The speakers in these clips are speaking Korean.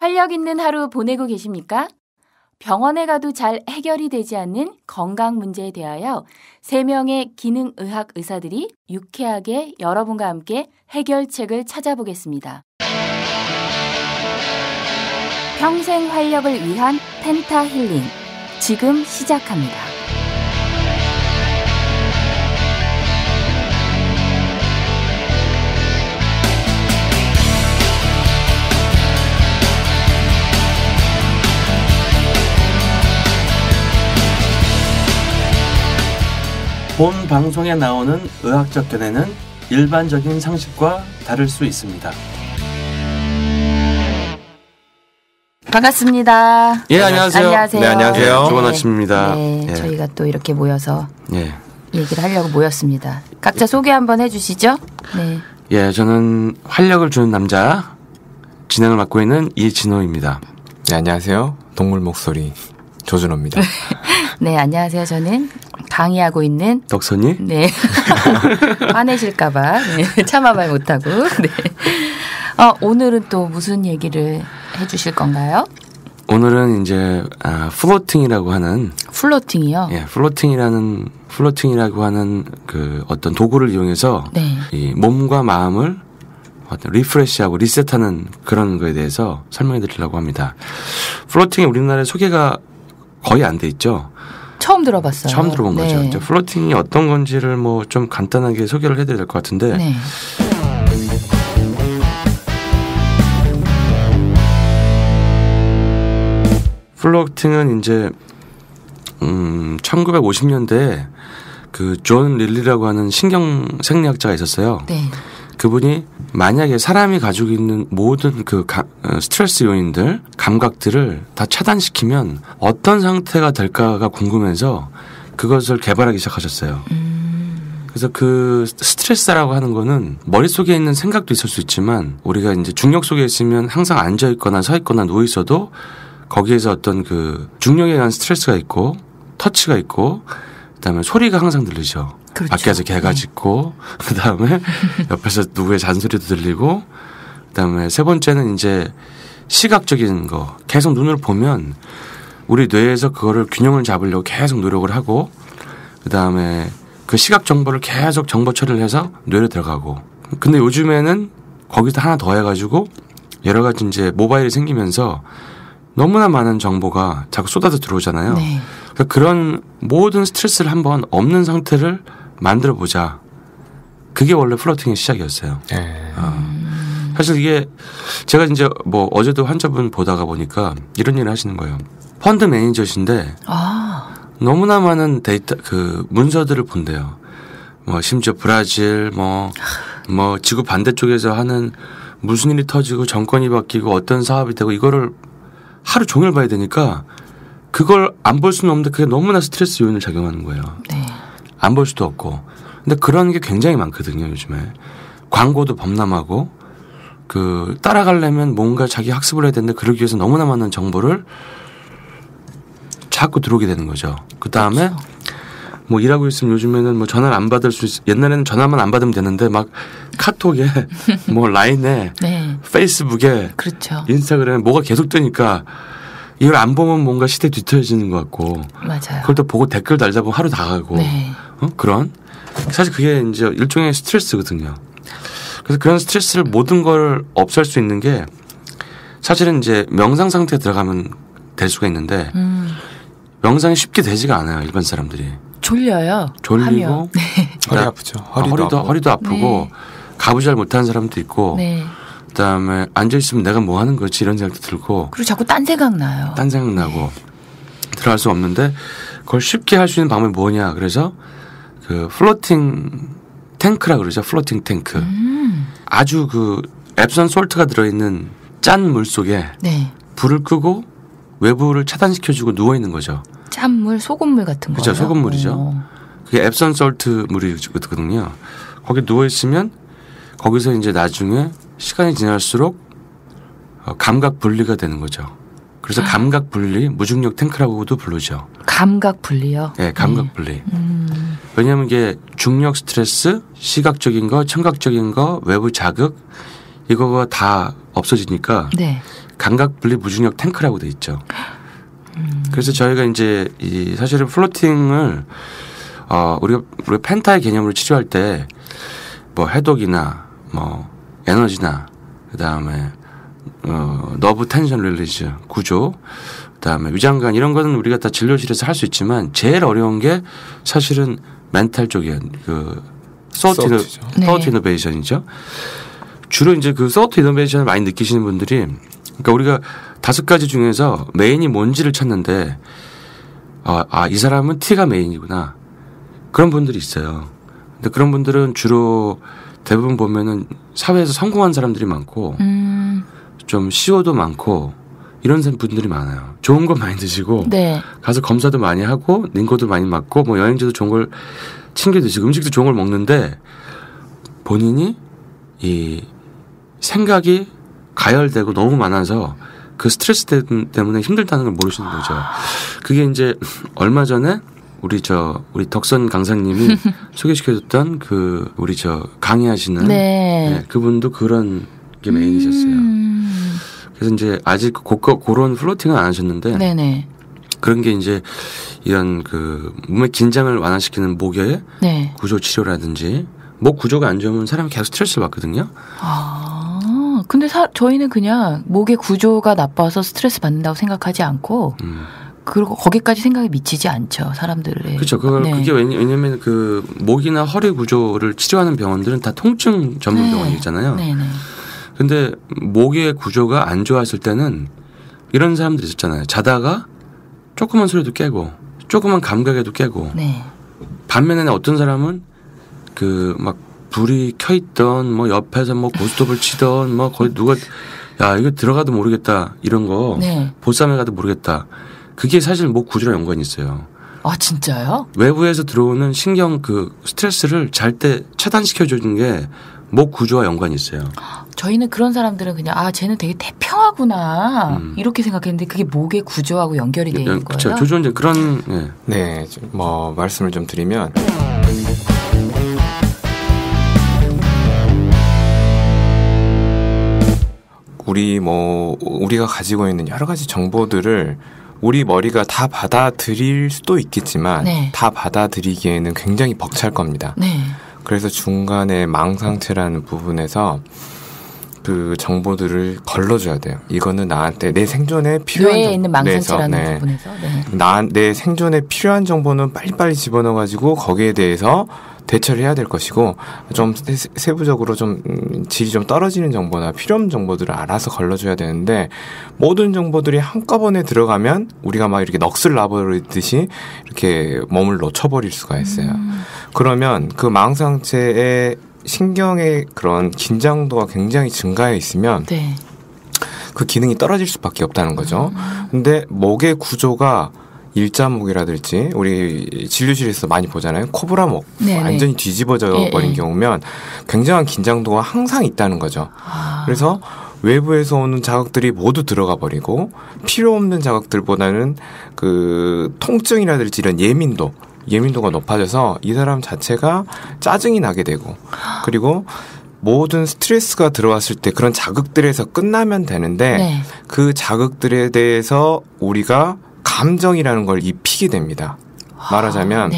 활력 있는 하루 보내고 계십니까? 병원에 가도 잘 해결이 되지 않는 건강 문제에 대하여 3명의 기능의학 의사들이 유쾌하게 여러분과 함께 해결책을 찾아보겠습니다. 평생 활력을 위한 펜타 힐링, 지금 시작합니다. 본 방송에 나오는 의학적 견해는 일반적인 상식과 다를 수 있습니다. 반갑습니다. 예, 안녕하세요. 안녕하세요. 네, 안녕하세요. 좋은 아침입니다. 네, 예. 저희가 또 이렇게 모여서 예. 얘기를 하려고 모였습니다. 각자 소개 한번 해주시죠. 네. 예, 저는 활력을 주는 남자 진행을 맡고 있는 이진호입니다. 네, 안녕하세요. 동물 목소리 조준호입니다. 네, 안녕하세요. 저는 강의하고 있는 덕선이. 네. 화내실까봐 네, 참아말 못하고. 네. 오늘은 또 무슨 얘기를 해주실 건가요? 오늘은 이제 플로팅이라고 하는 플로팅이요? 예, 플로팅이라고 하는 그 어떤 도구를 이용해서 네. 이 몸과 마음을 어떤 리프레시하고 리셋하는 그런 거에 대해서 설명해 드리려고 합니다. 플로팅이 우리나라에 소개가 거의 안 돼 있죠. 처음 들어봤어요. 처음 들어본 네. 거죠. 이제 플로팅이 어떤 건지를 뭐 좀 간단하게 소개를 해드려야 될 것 같은데. 네. 플로팅은 이제 1950년대에 그 존 릴리라고 하는 신경 생리학자가 있었어요. 네. 그분이 만약에 사람이 가지고 있는 모든 그 스트레스 요인들, 감각들을 다 차단시키면 어떤 상태가 될까가 궁금해서 그것을 개발하기 시작하셨어요. 그래서 그 스트레스라고 하는 거는 머릿속에 있는 생각도 있을 수 있지만 우리가 이제 중력 속에 있으면 항상 앉아 있거나 서 있거나 누워 있어도 거기에서 어떤 그 중력에 의한 스트레스가 있고 터치가 있고 그다음에 소리가 항상 들리죠. 그렇죠. 밖에서 개가 짖고 그다음에 옆에서 누구의 잔소리도 들리고 그다음에 세 번째는 이제 시각적인 거 계속 눈으로 보면 우리 뇌에서 그거를 균형을 잡으려고 계속 노력을 하고 그다음에 그 시각 정보를 계속 정보 처리를 해서 뇌로 들어가고 근데 요즘에는 거기서 하나 더 해가지고 여러 가지 이제 모바일이 생기면서 너무나 많은 정보가 자꾸 쏟아져 들어오잖아요. 네. 그러니까 그런 모든 스트레스를 한번 없는 상태를 만들어 보자. 그게 원래 플로팅의 시작이었어요. 사실 이게 제가 이제 뭐 어제도 환자분 보다가 보니까 이런 일을 하시는 거예요. 펀드 매니저신데 너무나 많은 데이터 그 문서들을 본대요. 뭐 심지어 브라질 뭐 지구 반대쪽에서 하는 무슨 일이 터지고 정권이 바뀌고 어떤 사업이 되고 이거를 하루 종일 봐야 되니까 그걸 안 볼 수는 없는데 그게 너무나 스트레스 요인을 작용하는 거예요. 네. 안 볼 수도 없고. 근데 그런 게 굉장히 많거든요, 요즘에. 광고도 범람하고 그 따라가려면 뭔가 자기 학습을 해야 되는데 그러기 위해서 너무나 많은 정보를 자꾸 들어오게 되는 거죠. 그다음에 그렇죠. 뭐 일하고 있으면 요즘에는 뭐 전화를 안 받을 수 옛날에는 전화만 안 받으면 되는데 막 카톡에 뭐 라인에 네. 페이스북에 그렇죠. 인스타그램에 뭐가 계속 뜨니까 이걸 안 보면 뭔가 시대 뒤처지는 것 같고 맞아요. 그걸 또 보고 댓글 달다 보면 하루 다 가고 네. 그런 사실 그게 이제 일종의 스트레스거든요. 그래서 그런 스트레스를 모든 걸 없앨 수 있는 게 사실은 이제 명상 상태에 들어가면 될 수가 있는데 명상이 쉽게 되지가 않아요. 일반 사람들이. 졸려요. 졸리고 네. 허리 아프죠. 허리도 아프고 네. 가부 잘 못하는 사람도 있고 네. 그다음에 앉아있으면 내가 뭐 하는 거지 이런 생각도 들고 그리고 자꾸 딴 생각 나요. 딴 생각 나고 들어갈 수 없는데 그걸 쉽게 할 수 있는 방법이 뭐냐. 그래서 그 플로팅 탱크라 그러죠. 플로팅 탱크. 아주 그 앱선 솔트가 들어있는 짠 물 속에 네. 불을 끄고 외부를 차단시켜주고 누워있는 거죠. 짠물, 소금물 같은 거요. 그렇죠. 소금물이죠. 그게 앱선 솔트 물이거든요. 거기 누워있으면 거기서 이제 나중에 시간이 지날수록 감각 분리가 되는 거죠. 그래서 감각 분리, 무중력 탱크라고도 부르죠. 감각 분리요? 네, 감각 분리. 왜냐하면 이게 중력 스트레스, 시각적인 거, 청각적인 거, 외부 자극 이거가 다 없어지니까 네. 감각 분리 무중력 탱크라고 돼 있죠. 그래서 저희가 이제 사실은 플로팅을 우리가 펜타의 개념으로 치료할 때 뭐 해독이나 뭐 에너지나 그다음에 너브 텐션 릴리즈 구조 그다음에 위장관 이런 거는 우리가 다 진료실에서 할 수 있지만 제일 어려운 게 사실은 멘탈 쪽이에요. 그 소트 이노베이션이죠. 주로 이제 그 소트 이노베이션을 많이 느끼시는 분들이 그러니까 우리가 5가지 중에서 메인이 뭔지를 찾는데 이 사람은 T가 메인이구나. 그런 분들이 있어요. 근데 그런 분들은 주로 대부분 보면은 사회에서 성공한 사람들이 많고 좀 CEO도 많고 이런 분들이 많아요. 좋은 거 많이 드시고 네. 가서 검사도 많이 하고 링거도 많이 맞고 뭐 여행지도 좋은 걸 챙겨 드시고 음식도 좋은 걸 먹는데 본인이 이 생각이 가열되고 너무 많아서 그 스트레스 때문에 힘들다는 걸 모르시는 거죠. 그게 이제 얼마 전에 우리 덕선 강사님이 소개시켜줬던 우리 강의하시는 네, 그분도 그런 게 메인이셨어요. 그래서 이제 아직 그런 플로팅은 안 하셨는데 네네. 그런 게 이제 이런 몸의 긴장을 완화시키는 목의 네. 구조 치료라든지 목 구조가 안 좋으면 사람이 계속 스트레스를 받거든요. 근데 저희는 그냥 목의 구조가 나빠서 스트레스 받는다고 생각하지 않고 그리고 거기까지 생각이 미치지 않죠. 사람들의. 그렇죠. 그게 왜냐면 목이나 허리 구조를 치료하는 병원들은 다 통증 전문 병원이잖아요. 네네. 근데 목의 구조가 안 좋았을 때는 이런 사람들이 있었잖아요. 자다가 조그만 소리도 깨고 조그만 감각에도 깨고 네. 반면에 어떤 사람은 막 불이 켜 있던 뭐 옆에서 뭐 고스톱을 치던 뭐 거의 누가 야 이거 들어가도 모르겠다 이런 거 네. 보쌈에 가도 모르겠다. 그게 사실 목 구조랑 연관이 있어요. 아 진짜요? 외부에서 들어오는 신경 스트레스를 잘 때 차단시켜 주는 게 목 구조와 연관이 있어요. 저희는 그런 사람들은 그냥 쟤는 되게 태평하구나 이렇게 생각했는데 그게 목의 구조하고 연결이 되어 있는 거예요. 그렇죠. 조조는 그런 네, 뭐 말씀을 좀 드리면 우리가 가지고 있는 여러 가지 정보들을 우리 머리가 다 받아들일 수도 있겠지만 네. 다 받아들이기에는 굉장히 벅찰 겁니다. 네. 그래서 중간에 망상체라는 부분에서 그 정보들을 걸러줘야 돼요. 이거는 나한테 내 생존에 필요한 뇌에 있는 망상체라는 부분에서 내 생존에 필요한 정보는 빨리빨리 집어넣어가지고 거기에 대해서 대처를 해야 될 것이고 좀 세부적으로 좀 질이 좀 떨어지는 정보나 필요 없는 정보들을 알아서 걸러줘야 되는데 모든 정보들이 한꺼번에 들어가면 우리가 막 이렇게 넋을 놔버리듯이 이렇게 몸을 놓쳐버릴 수가 있어요. 그러면 그 망상체의 신경의 그런 긴장도가 굉장히 증가해 있으면 네. 그 기능이 떨어질 수밖에 없다는 거죠. 근데 목의 구조가 일자목이라든지 우리 진료실에서 많이 보잖아요. 코브라목 완전히 뒤집어져 버린 경우면 굉장한 긴장도가 항상 있다는 거죠. 그래서 외부에서 오는 자극들이 모두 들어가 버리고 필요 없는 자극들보다는 그 통증이라든지 이런 예민도가 높아져서 이 사람 자체가 짜증이 나게 되고 그리고 모든 스트레스가 들어왔을 때 그런 자극들에서 끝나면 되는데 그 자극들에 대해서 우리가 감정이라는 걸 입히게 됩니다. 말하자면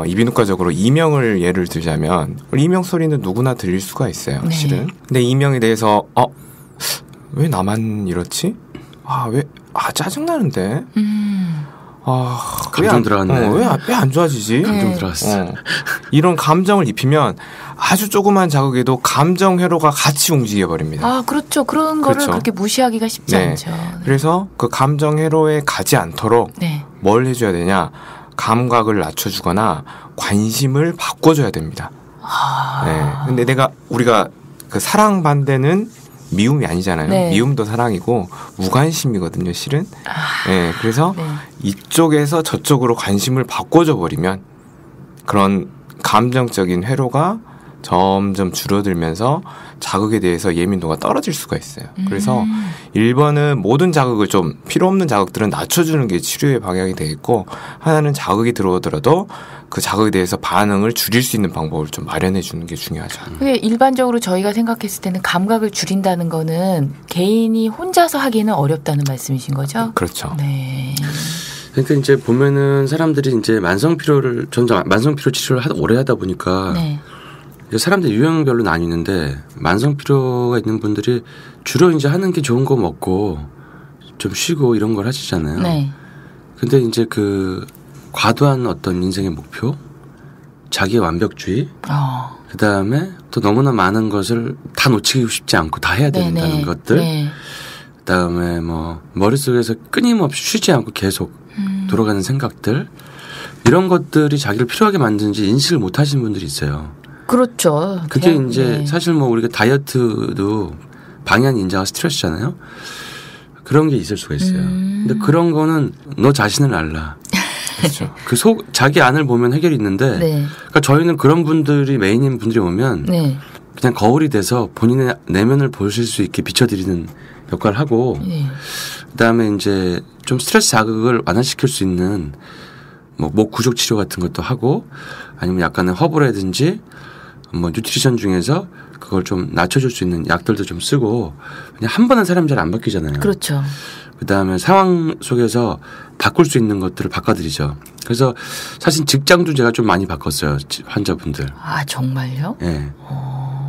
이비인후과적으로 이명을 예를 들자면 이명 소리는 누구나 들릴 수가 있어요. 실은. 근데 이명에 대해서 왜 나만 이렇지? 짜증나는데? 감정 들어왔네. 왜 안 좋아지지? 감정 들어왔어. 이런 감정을 입히면 아주 조그만 자극에도 감정 회로가 같이 움직여버립니다. 그렇죠. 그런 거를 그렇게 무시하기가 쉽지 않죠. 그래서 그 감정 회로에 가지 않도록 뭘 해줘야 되냐? 감각을 낮춰주거나 관심을 바꿔줘야 됩니다. 근데 우리가 그 사랑 반대는 미움이 아니잖아요. 미움도 사랑이고 무관심이거든요, 실은. 그래서 이쪽에서 저쪽으로 관심을 바꿔줘 버리면 그런 감정적인 회로가 점점 줄어들면서 자극에 대해서 예민도가 떨어질 수가 있어요. 그래서 1번은 모든 자극을 좀 필요 없는 자극들은 낮춰주는 게 치료의 방향이 되겠고 하나는 자극이 들어오더라도 그 자극에 대해서 반응을 줄일 수 있는 방법을 좀 마련해 주는 게 중요하죠. 근데 일반적으로 저희가 생각했을 때는 감각을 줄인다는 거는 개인이 혼자서 하기는 어렵다는 말씀이신 거죠? 그렇죠. 네. 그러니까 이제 보면은 사람들이 이제 만성 피로를 점점 만성 피로 치료를 오래 하다 보니까 네. 사람들 유형별로 나뉘는데 만성 피로가 있는 분들이 주로 이제 하는 게 좋은 거 먹고 좀 쉬고 이런 걸 하시잖아요. 네. 근데 이제 그 과도한 어떤 인생의 목표, 자기의 완벽주의, 그 다음에 또 너무나 많은 것을 다 놓치고 싶지 않고 다 해야 된다는 네네. 것들, 네. 그 다음에 뭐 머릿속에서 끊임없이 쉬지 않고 계속 돌아가는 생각들, 이런 것들이 자기를 필요하게 만드는지 인식을 못 하시는 분들이 있어요. 그렇죠. 그게 이제 네. 사실 뭐 우리가 다이어트도 방해하는 인자가 스트레스잖아요. 그런 게 있을 수가 있어요. 근데 그런 거는 너 자신을 알라. 그렇죠. 그 자기 안을 보면 해결이 있는데, 네. 그러니까 저희는 그런 분들이 메인인 분들이 오면 네. 그냥 거울이 돼서 본인의 내면을 보실 수 있게 비춰드리는 역할을 하고, 네. 그다음에 이제 좀 스트레스 자극을 완화시킬 수 있는 뭐 목 구조 치료 같은 것도 하고, 아니면 약간의 허브라든지 뭐 뉴트리션 중에서 그걸 좀 낮춰줄 수 있는 약들도 좀 쓰고, 그냥 한 번은 사람 잘 안 바뀌잖아요. 그렇죠. 그다음에 상황 속에서 바꿀 수 있는 것들을 바꿔드리죠. 그래서 사실 직장도 제가 좀 많이 바꿨어요. 환자분들. 아, 정말요? 네.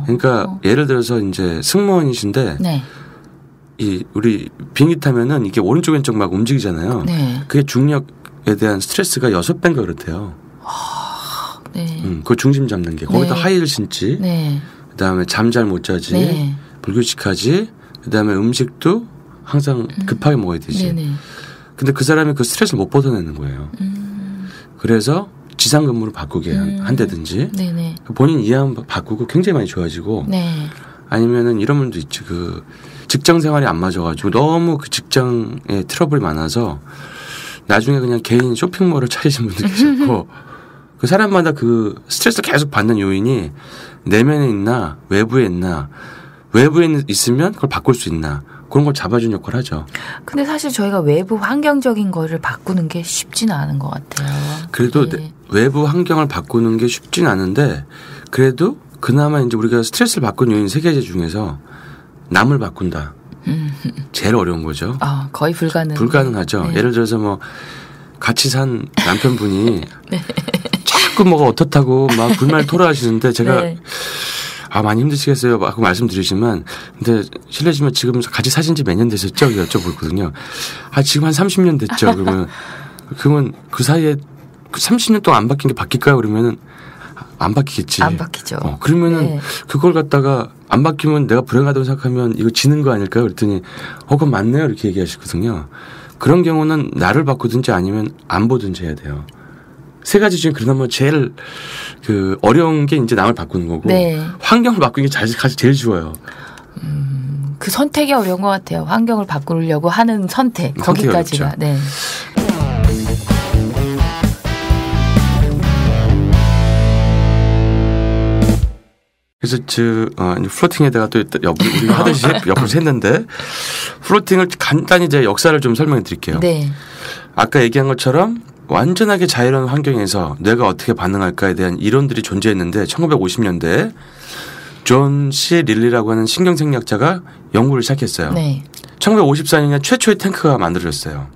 그러니까 예를 들어서 이제 승무원이신데 네. 이 우리 비행기 타면은 이게 오른쪽 왼쪽 막 움직이잖아요. 네. 그게 중력에 대한 스트레스가 6배인가 그렇대요. 네. 그 중심 잡는 게. 거기다 네. 하이힐 신지. 네. 그다음에 잠 잘 못 자지. 네. 불규칙하지. 그다음에 음식도 항상 급하게 먹어야 되지. 네네. 근데 그 사람이 그 스트레스를 못 벗어내는 거예요. 그래서 지상근무로 바꾸게 한다든지 네네. 본인 이해하면 바꾸고 굉장히 많이 좋아지고 네. 아니면은 이런 분도 있지. 그 직장 생활이 안 맞아가지고 너무 그 직장에 트러블이 많아서 나중에 그냥 개인 쇼핑몰을 차리신 분도 계셨고 그 사람마다 그 스트레스를 계속 받는 요인이 내면에 있나 외부에 있나 외부에 있으면 그걸 바꿀 수 있나 그런 걸 잡아준 역할을 하죠. 근데 사실 저희가 외부 환경적인 거를 바꾸는 게 쉽지는 않은 것 같아요. 그래도 외부 환경을 바꾸는 게 쉽지는 않은데 그래도 그나마 이제 우리가 스트레스를 바꾸는 요인 3가지 중에서 남을 바꾼다. 제일 어려운 거죠. 아, 거의 불가능하죠. 네. 예를 들어서 뭐 같이 산 남편분이 네. 자꾸 뭐가 어떻다고 막 불말 토로하시는데 제가 네. 아, 많이 힘드시겠어요 하고 말씀드리지만 근데 실례지만 지금 같이 사신 지 몇 년 되셨죠? 여쭤보거든요. 아, 지금 한 30년 됐죠. 그러면 그 사이에 30년 동안 안 바뀐 게 바뀔까요? 그러면은 안 바뀌겠지. 안 바뀌죠. 그러면은 네. 그걸 갖다가 안 바뀌면 내가 불행하다고 생각하면 이거 지는 거 아닐까요? 그랬더니 그건 맞네요. 이렇게 얘기하시거든요. 그런 경우는 나를 바꾸든지 아니면 안 보든지 해야 돼요. 3가지 중에 그나마 제일 그 어려운 게 이제 남을 바꾸는 거고 네. 환경을 바꾸는 게 사실 제일 쉬워요. 그 선택이 어려운 것 같아요. 환경을 바꾸려고 하는 선택. 거기까지가. 네. 그래서 플로팅에다가 또 우리가 하듯이 옆으로 샜는데 플로팅을 간단히 제 역사를 좀 설명해 드릴게요. 네. 아까 얘기한 것처럼 완전하게 자유로운 환경에서 뇌가 어떻게 반응할까에 대한 이론들이 존재했는데 1950년대에 존 C. 릴리라고 하는 신경생리학자가 연구를 시작했어요. 네. 1954년에 최초의 탱크가 만들어졌어요.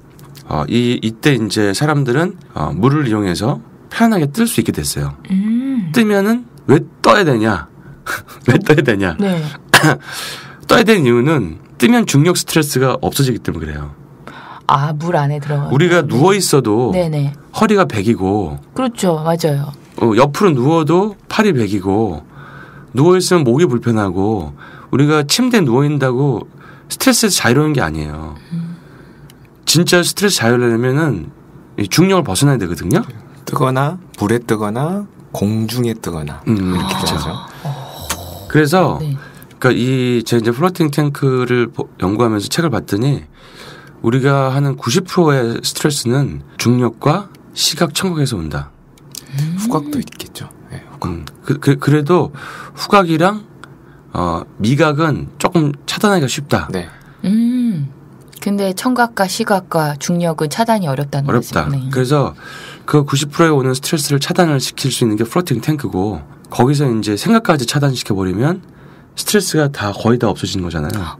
이때 이제 사람들은 물을 이용해서 편안하게 뜰 수 있게 됐어요. 뜨면은 왜 떠야 되냐? 왜 떠야 되냐? 네. 떠야 되는 이유는 뜨면 중력 스트레스가 없어지기 때문에 그래요. 아, 물 안에 들어가. 우리가 누워 있어도 네네. 허리가 베기고. 그렇죠, 맞아요. 옆으로 누워도 팔이 베기고, 누워 있으면 목이 불편하고, 우리가 침대에 누워 있다고 스트레스에서 자유로운 게 아니에요. 진짜 스트레스 자유로우려면은 중력을 벗어나야 되거든요. 뜨거나 물에 뜨거나 공중에 뜨거나 이렇게 되죠. 그래서 네. 그러니까 제가 이제 플로팅 탱크를 연구하면서 책을 봤더니. 우리가 하는 90%의 스트레스는 중력과 시각 청각에서 온다. 후각도 있겠죠. 네, 후각. 그래도 후각이랑 미각은 조금 차단하기가 쉽다. 네. 근데 청각과 시각과 중력은 차단이 어렵다는 거죠. 어렵다. 네. 그래서 그 90%에 오는 스트레스를 차단을 시킬 수 있는 게 플로팅 탱크고 거기서 이제 생각까지 차단시켜 버리면 스트레스가 거의 다 없어지는 거잖아요.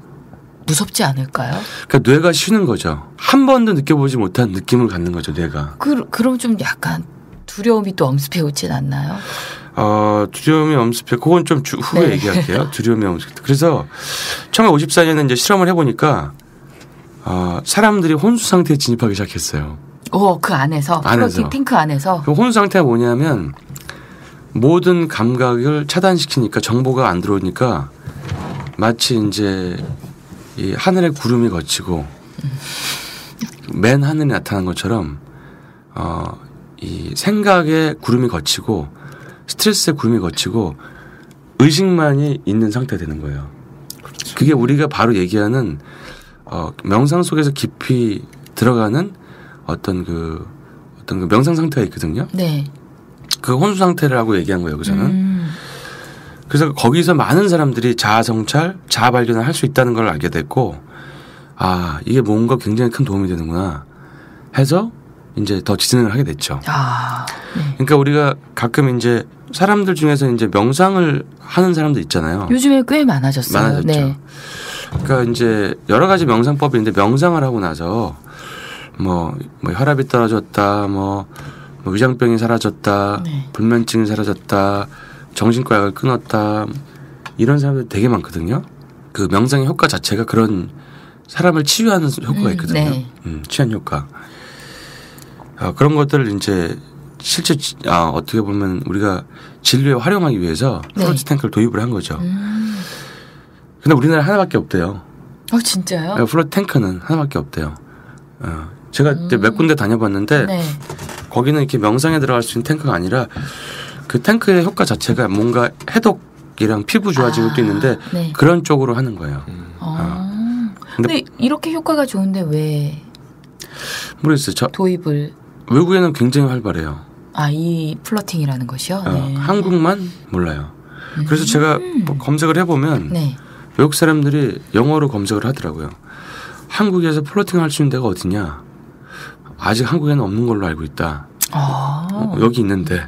무섭지 않을까요? 그러니까 뇌가 쉬는 거죠. 한 번도 느껴보지 못한 느낌을 갖는 거죠, 뇌가. 그럼 좀 약간 두려움이 또 엄습해 오진 않나요? 두려움이 엄습해. 그건 좀 후에 네. 얘기할게요. 두려움이 엄습해. 그래서 1954년에 이제 실험을 해보니까 사람들이 혼수 상태에 진입하기 시작했어요. 그 안에서? 플로팅 탱크 안에서? 그 혼수 상태가 뭐냐면 모든 감각을 차단시키니까 정보가 안 들어오니까 마치 이제 이 하늘에 구름이 걷히고 맨 하늘에 나타난 것처럼 이 생각에 구름이 걷히고 스트레스에 구름이 걷히고 의식만이 있는 상태가 되는 거예요. 그렇죠. 그게 우리가 바로 얘기하는 명상 속에서 깊이 들어가는 어떤 그 명상 상태가 있거든요. 네. 그 혼수 상태라고 얘기한 거예요, 여기서는. 그래서 거기서 많은 사람들이 자아 성찰, 자아 발견을 할 수 있다는 걸 알게 됐고, 이게 뭔가 굉장히 큰 도움이 되는구나 해서 이제 더 진행을 하게 됐죠. 네. 그러니까 우리가 가끔 이제 사람들 중에서 이제 명상을 하는 사람도 있잖아요. 요즘에 꽤 많아졌어요. 많아졌죠. 네. 그러니까 이제 여러 가지 명상법이 있는데 명상을 하고 나서 뭐 혈압이 떨어졌다, 뭐 위장병이 사라졌다, 네. 불면증이 사라졌다, 정신과 약을 끊었다, 이런 사람들 되게 많거든요. 그 명상의 효과 자체가 그런 사람을 치유하는 효과가 있거든요. 네. 치안 효과. 그런 것들을 이제 실제 어떻게 보면 우리가 진료에 활용하기 위해서 플로팅 탱크를 도입을 한 거죠. 근데 우리나라에 하나밖에 없대요. 진짜요? 플로팅 탱크는 하나밖에 없대요. 제가 이제 몇 군데 다녀봤는데 네. 거기는 이렇게 명상에 들어갈 수 있는 탱크가 아니라 그 탱크의 효과 자체가 뭔가 해독이랑 피부 좋아지는 것도 있는데 네. 그런 쪽으로 하는 거예요. 근데 이렇게 효과가 좋은데 왜 모르겠어요. 도입을 외국에는 굉장히 활발해요. 이 플로팅이라는 것이요? 네. 한국만 몰라요. 그래서 제가 검색을 해보면 네. 외국 사람들이 영어로 검색을 하더라고요. 한국에서 플로팅 할 수 있는 데가 어디냐? 아직 한국에는 없는 걸로 알고 있다. 여기 있는데.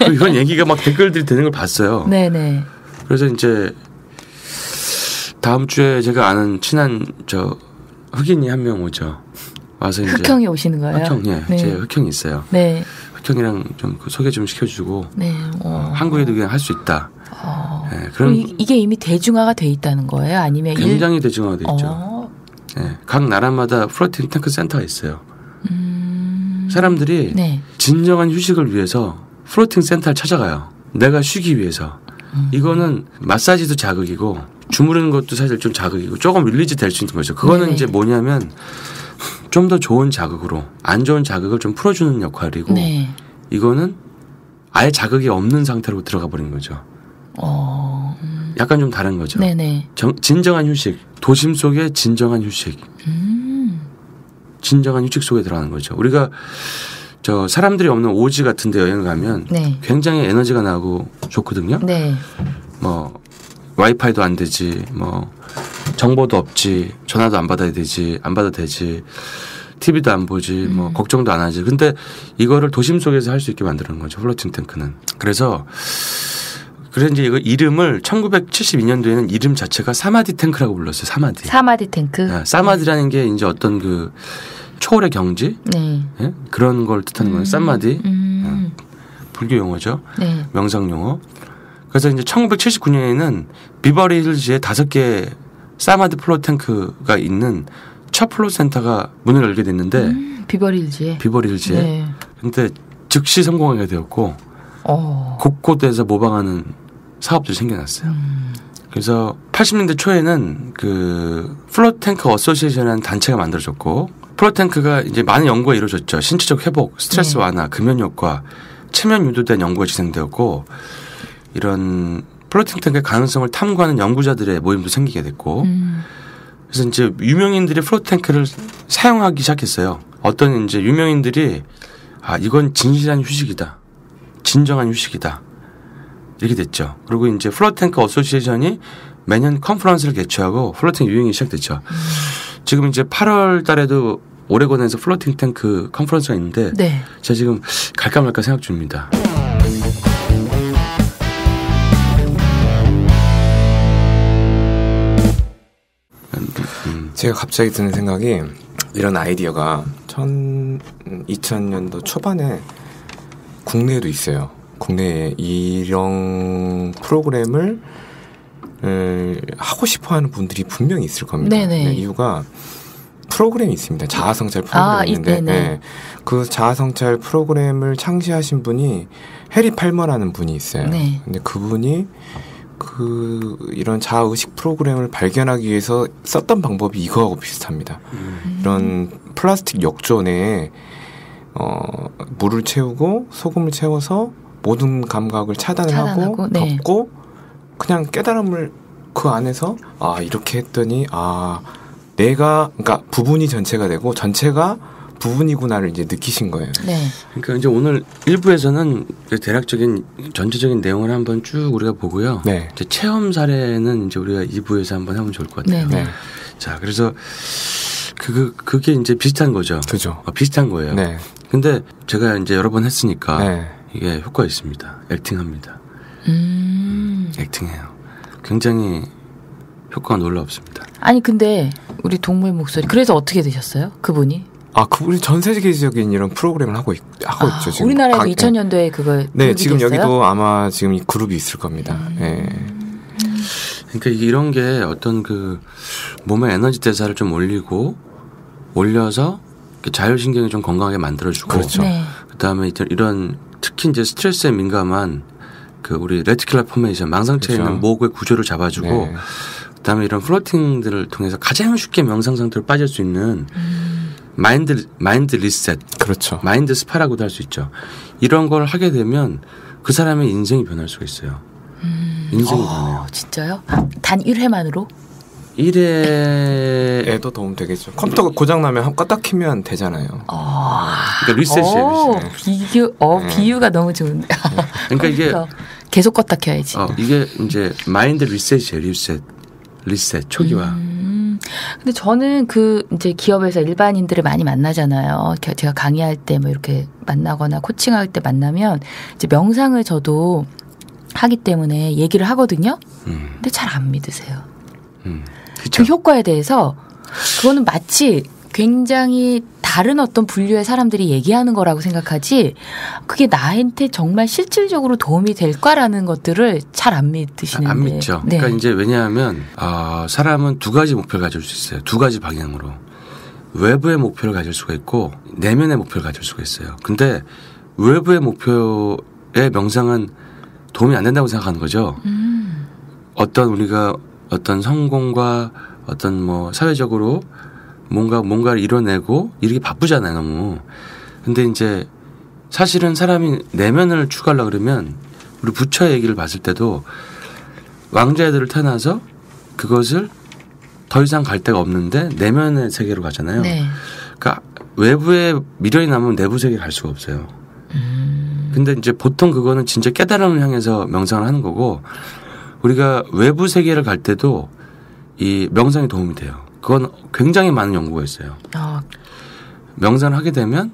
이런 얘기가 막 댓글들이 되는 걸 봤어요. 네네. 그래서 이제 다음 주에 제가 아는 친한 흑인이 한 명 오죠. 와서 이제 흑형이 오시는 거예요? 흑형, 예. 네. 제 흑형이 있어요. 네. 흑형이랑 좀 소개 좀 시켜주고. 네. 한국에도 그냥 할 수 있다. 네, 그럼 이게 이미 대중화가 돼 있다는 거예요? 아니면 굉장히 대중화가 돼 있죠. 네, 각 나라마다 플로팅 탱크 센터가 있어요. 사람들이 네. 진정한 휴식을 위해서 플로팅 센터를 찾아가요. 내가 쉬기 위해서. 이거는 마사지도 자극이고 주무르는 것도 사실 좀 자극이고 조금 릴리즈 될 수 있는 거죠. 그거는 네네. 이제 뭐냐면 좀 더 좋은 자극으로 안 좋은 자극을 좀 풀어주는 역할이고 네. 이거는 아예 자극이 없는 상태로 들어가 버린 거죠. 약간 좀 다른 거죠. 네네. 진정한 휴식. 도심 속의 진정한 휴식. 진정한 휴식 속에 들어가는 거죠. 우리가 사람들이 없는 오지 같은 데 여행을 가면 네. 굉장히 에너지가 나고 좋거든요. 네. 뭐 와이파이도 안 되지, 뭐 정보도 없지, 전화도 안 받아도 되지, TV도 안 보지, 뭐 걱정도 안 하지. 근데 이거를 도심 속에서 할 수 있게 만드는 거죠. 플로팅 탱크는. 그래서 이제 이거 이름을 1972년도에는 이름 자체가 사마디 탱크라고 불렀어요. 사마디 탱크. 네, 사마디라는 게 이제 어떤 그 초월의 경지, 네. 네? 그런 걸 뜻하는 거예요. 사마디. 불교 용어죠. 네. 명상 용어. 그래서 이제 1979년에는 비버리 힐즈에 5개 사마디 플로 탱크가 있는 첫 플로 센터가 문을 열게 됐는데 비버리 힐즈에. 네. 근데 즉시 성공하게 되었고 곳곳에서 모방하는 사업들이 생겨났어요. 그래서 80년대 초에는 그 플로 탱크 어소시에이션이라는 단체가 만들어졌고 플로 탱크가 이제 많은 연구가 이루어졌죠. 신체적 회복, 스트레스 완화, 금연 효과, 체면 유도된 연구가 진행되었고 이런 플로팅 탱크의 가능성을 탐구하는 연구자들의 모임도 생기게 됐고 그래서 이제 유명인들이 플로팅 탱크를 사용하기 시작했어요. 어떤 이제 유명인들이 이건 진실한 휴식이다. 진정한 휴식이다. 이렇게 됐죠. 그리고 이제 플로팅크 어소시에이션이 매년 컨퍼런스를 개최하고 플로팅 유행이 시작됐죠. 지금 이제 8월 달에도 오레곤에서 플로팅 탱크 컨퍼런스가 있는데 네. 제가 지금 갈까 말까 생각 중입니다. 제가 갑자기 드는 생각이 이런 아이디어가 2000년도 초반에 국내에도 있어요. 국내에 이런 프로그램을 하고 싶어하는 분들이 분명히 있을 겁니다. 네, 이유가 프로그램이 있습니다. 자아성찰 프로그램이 있는데 네. 그 자아성찰 프로그램을 창시하신 분이 해리 팔머라는 분이 있어요. 네. 근데 그분이 이런 자아의식 프로그램을 발견하기 위해서 썼던 방법이 이거하고 비슷합니다. 이런 플라스틱 욕조 내에 물을 채우고 소금을 채워서 모든 감각을 차단하고 네. 덮고 그냥 깨달음을 그 안에서 이렇게 했더니 내가 그러니까 부분이 전체가 되고 전체가 부분이구나를 이제 느끼신 거예요. 네. 그러니까 이제 오늘 1부에서는 대략적인 전체적인 내용을 한번 쭉 우리가 보고요. 네. 이제 체험 사례는 이제 우리가 2부에서 한번 하면 좋을 것 같아요. 네. 자, 그래서 그게 이제 비슷한 거죠. 그죠. 비슷한 거예요. 네. 근데 제가 이제 여러 번 했으니까 네. 이게 효과 있습니다. 액팅합니다. 액팅해요. 굉장히 효과가 놀랍습니다. 아니 근데 우리 동물 목소리 그래서 어떻게 되셨어요? 그분이? 그분이 전 세계적인 이런 프로그램을 하고 있죠. 지금. 우리나라에도 2000년도에 그거 네, 지금 됐어요? 여기도 아마 지금 이 그룹이 있을 겁니다. 네. 그러니까 이런 게 어떤 몸의 에너지 대사를 좀 올려서 자율신경을 좀 건강하게 만들어주고, 그렇죠. 네. 그다음에 이런 특히 이제 스트레스에 민감한 우리 레티큘러 포메이션 망상체에 그렇죠. 있는 목의 구조를 잡아주고. 네. 그다음에 이런 플로팅들을 통해서 가장 쉽게 명상 상태로 빠질 수 있는 마인드 리셋, 그렇죠. 마인드 스파라고도 할 수 있죠. 이런 걸 하게 되면 그 사람의 인생이 변할 수가 있어요. 인생이 변해요. 진짜요? 단 1회만으로? 1회에도 도움 되겠죠. 컴퓨터가 고장 나면 껐다 키면 되잖아요. 그러니까 리셋이에요. 비유가 너무 좋은데. 그러니까 이게 계속 껐다 켜야지. 이게 이제 마인드 리셋이에요. 리셋 초기화. 근데 저는 이제 기업에서 일반인들을 많이 만나잖아요. 제가 강의할 때 뭐 이렇게 만나거나 코칭할 때 만나면 이제 명상을 저도 하기 때문에 얘기를 하거든요. 근데 잘 안 믿으세요. 그 효과에 대해서 그거는 마치 굉장히 다른 어떤 분류의 사람들이 얘기하는 거라고 생각하지 그게 나한테 정말 실질적으로 도움이 될까라는 것들을 잘 안 믿으시는데. 안 믿죠. 네. 그러니까 이제 왜냐하면 사람은 두 가지 목표를 가질 수 있어요. 두 가지 방향으로. 외부의 목표를 가질 수가 있고 내면의 목표를 가질 수가 있어요. 근데 외부의 목표의 명상은 도움이 안 된다고 생각하는 거죠. 우리가 어떤 성공과 어떤 사회적으로 뭔가를 이뤄내고 이렇게 바쁘잖아요, 너무. 근데 이제 사실은 사람이 내면을 추구하려고 그러면 우리 부처 얘기를 봤을 때도 왕자애들을 태어나서 그것을 더 이상 갈 데가 없는데 내면의 세계로 가잖아요. 네. 그러니까 외부에 미련이 남으면 내부 세계에 갈 수가 없어요. 근데 이제 보통 그거는 진짜 깨달음을 향해서 명상을 하는 거고 우리가 외부 세계를 갈 때도 이 명상이 도움이 돼요. 그건 굉장히 많은 연구가 있어요. 명상을 하게 되면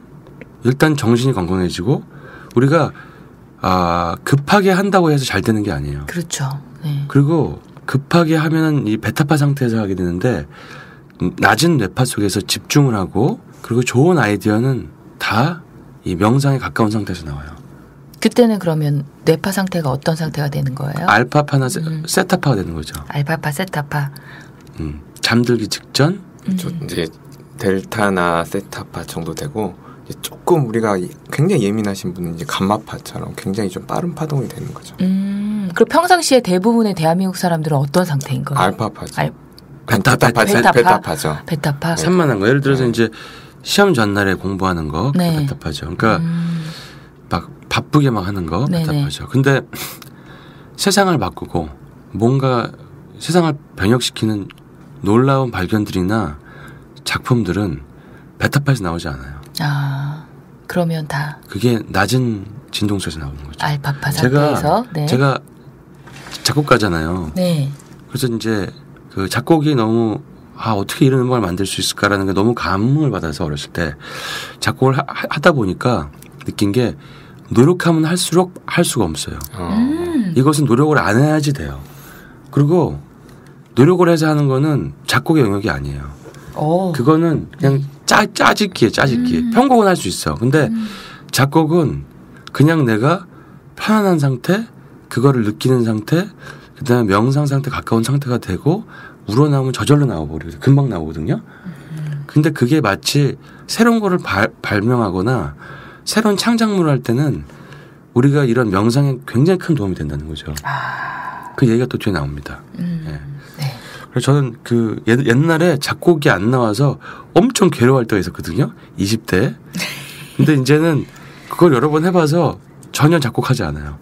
일단 정신이 건강해지고 우리가 급하게 한다고 해서 잘 되는 게 아니에요. 그렇죠. 네. 그리고 급하게 하면 이 베타파 상태에서 하게 되는데 낮은 뇌파 속에서 집중을 하고 그리고 좋은 아이디어는 다 이 명상에 가까운 상태에서 나와요. 그때는 그러면 뇌파 상태가 어떤 상태가 되는 거예요? 알파파나 세타파가 되는 거죠. 알파파, 세타파. 잠들기 직전. 이제 델타나 세타파 정도 되고 이제 조금 우리가 굉장히 예민하신 분은 이제 감마파처럼 굉장히 좀 빠른 파동이 되는 거죠. 그럼 평상시에 대부분의 대한민국 사람들은 어떤 상태인 거예요? 알파파죠. 베타파죠. 베타파. 산만한 거. 예를 들어서 이제 시험 전날에 공부하는 거 네. 베타파죠. 그러니까 막 바쁘게 막 하는 거 베타파죠. 근데 세상을 바꾸고 뭔가 세상을 변혁시키는 놀라운 발견들이나 작품들은 베타파에서 나오지 않아요. 그러면 다 그게 낮은 진동소에서 나오는 거죠. 알파파 상태에서 제가 작곡가잖아요. 네. 그래서 이제 그 작곡이 너무 어떻게 이런 음악을 만들 수 있을까라는 게 너무 감흥을 받아서 어렸을 때 작곡을 하다 보니까 느낀 게 노력하면 할수록 할 수가 없어요. 이것은 노력을 안 해야지 돼요. 그리고 노력을 해서 하는 거는 작곡의 영역이 아니에요. 그거는 그냥 짜집기에 편곡은 할 수 있어. 근데 작곡은 그냥 내가 편안한 상태, 그거를 느끼는 상태, 그다음에 명상 상태 가까운 상태가 되고 우러나오면 저절로 나와버리거든요. 금방 나오거든요. 근데 그게 마치 새로운 거를 발명하거나 새로운 창작물을 할 때는 우리가 이런 명상에 굉장히 큰 도움이 된다는 거죠. 그 얘기가 또 뒤에 나옵니다. 네. 그래서 저는 그 옛날에 작곡이 안 나와서 엄청 괴로워할 때가 있었거든요. 20대. 근데 이제는 그걸 여러 번 해봐서 전혀 작곡하지 않아요.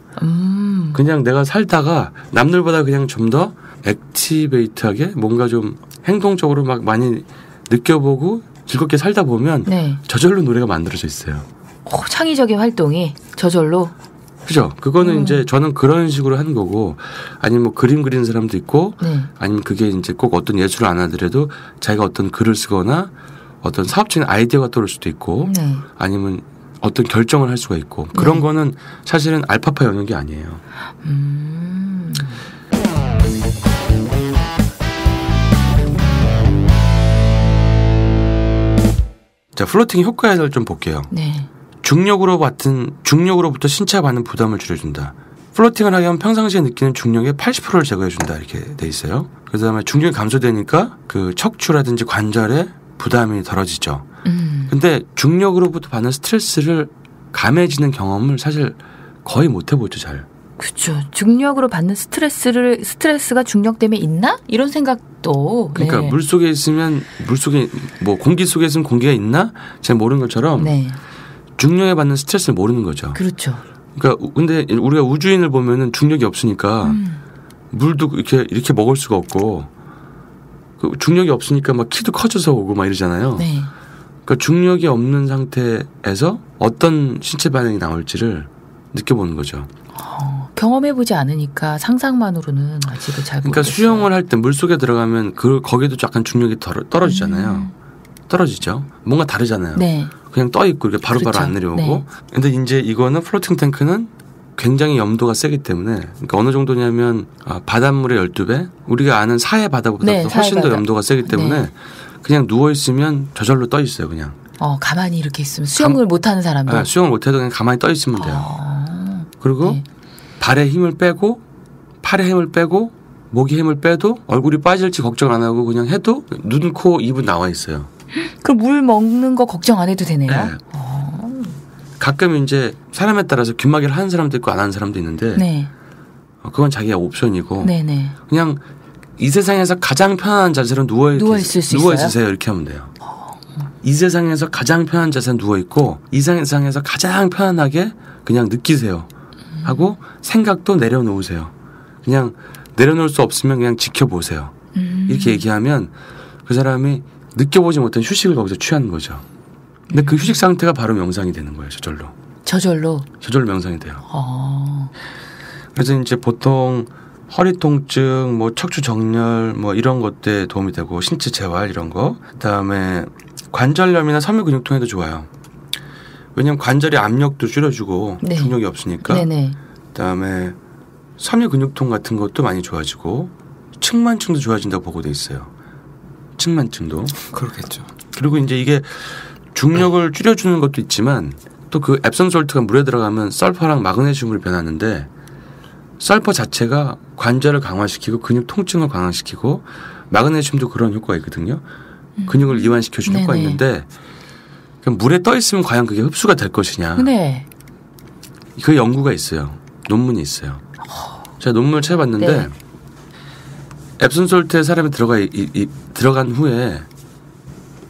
그냥 내가 살다가 남들보다 그냥 좀 더 액티베이트하게 뭔가 좀 행동적으로 막 많이 느껴보고 즐겁게 살다 보면 네. 저절로 노래가 만들어져 있어요. 창의적인 활동이 저절로. 그죠. 그거는 이제 저는 그런 식으로 하는 거고 아니면 뭐 그림 그리는 사람도 있고 아니면 그게 이제 꼭 어떤 예술을 안 하더라도 자기가 어떤 글을 쓰거나 어떤 사업적인 아이디어가 떠올 수도 있고 아니면 어떤 결정을 할 수가 있고 그런 거는 사실은 알파파 영역이 아니에요. 자, 플로팅 효과에 대해서 좀 볼게요. 네. 중력으로부터 신체가 받는 부담을 줄여준다. 플로팅을 하게 하면 평상시에 느끼는 중력의 80%를 제거해준다. 이렇게 돼 있어요. 그다음에 중력이 감소되니까 그 척추라든지 관절에 부담이 덜어지죠. 근데 중력으로부터 받는 스트레스를 감해지는 경험을 사실 거의 못 해보죠, 잘. 그렇죠. 중력으로 받는 스트레스가 중력 때문에 있나? 이런 생각도. 그러니까 네. 물속에 있으면 물속에 뭐 공기 속에 있으면 공기가 있나? 잘 모르는 것처럼 네. 중력에 받는 스트레스를 모르는 거죠. 그렇죠. 그러니까 근데 우리가 우주인을 보면은 중력이 없으니까 물도 이렇게 먹을 수가 없고 그 중력이 없으니까 막 키도 커져서 오고 막 이러잖아요. 네. 그러니까 중력이 없는 상태에서 어떤 신체 반응이 나올지를 느껴보는 거죠. 경험해보지 않으니까 상상만으로는 아직은 잘 모르겠어요. 그러니까 수영을 할 때 물속에 들어가면 거기도 약간 중력이 떨어지잖아요. 떨어지죠. 뭔가 다르잖아요. 네. 그냥 떠 있고 이렇게 바로바로 그렇죠. 안 내려오고. 네. 근데 이제 이거는 플로팅 탱크는 굉장히 염도가 세기 때문에 그러니까 어느 정도냐면 바닷물의 12배 우리가 아는 사해 바다보다 네, 훨씬 더 염도가 세기 때문에 그냥 누워 있으면 저절로 떠 있어요, 그냥. 가만히 이렇게 있으면 수영을 못하는 사람도. 네, 수영을 못해도 그냥 가만히 떠 있으면 돼요. 그리고 네. 발에 힘을 빼고 팔에 힘을 빼고 목에 힘을 빼도 얼굴이 빠질지 걱정 안 하고 그냥 해도 눈, 코, 입은 나와 있어요. 그럼 물 먹는 거 걱정 안 해도 되네요. 네. 가끔 이제 사람에 따라서 귓막이를 하는 사람도 있고 안 하는 사람도 있는데 네. 그건 자기의 옵션이고 네네. 그냥 이 세상에서 가장 편안한 자세로 누워 있으세요 이렇게 하면 돼요. 이 세상에서 가장 편한 자세는 누워 있고 이 세상에서 가장 편안하게 그냥 느끼세요 하고 생각도 내려놓으세요. 그냥 내려놓을 수 없으면 그냥 지켜보세요. 이렇게 얘기하면 그 사람이 느껴보지 못한 휴식을 거기서 취하는 거죠. 근데 그 휴식 상태가 바로 명상이 되는 거예요. 저절로 명상이 돼요. 그래서 이제 보통 허리 통증, 뭐 척추 정렬, 뭐 이런 것들에 도움이 되고 신체 재활 이런 거. 그다음에 관절염이나 섬유 근육통에도 좋아요. 왜냐하면 관절의 압력도 줄여주고 네. 중력이 없으니까. 네네. 그다음에 섬유 근육통 같은 것도 많이 좋아지고 측만증도 좋아진다고 보고돼 있어요. 측만증도. 그렇겠죠. 그리고 이제 이게 중력을 줄여주는 것도 있지만 또 그 앱som 솔트가 물에 들어가면 설퍼랑 마그네슘으로 변하는데 설퍼 자체가 관절을 강화시키고 근육 통증을 강화시키고 마그네슘도 그런 효과가 있거든요. 근육을 이완시켜주는 효과가 있는데 물에 떠 있으면 과연 그게 흡수가 될 것이냐. 네. 그 연구가 있어요. 논문이 있어요. 제가 논문을 찾아봤는데 네. 앱som 솔트에 사람이 들어간 후에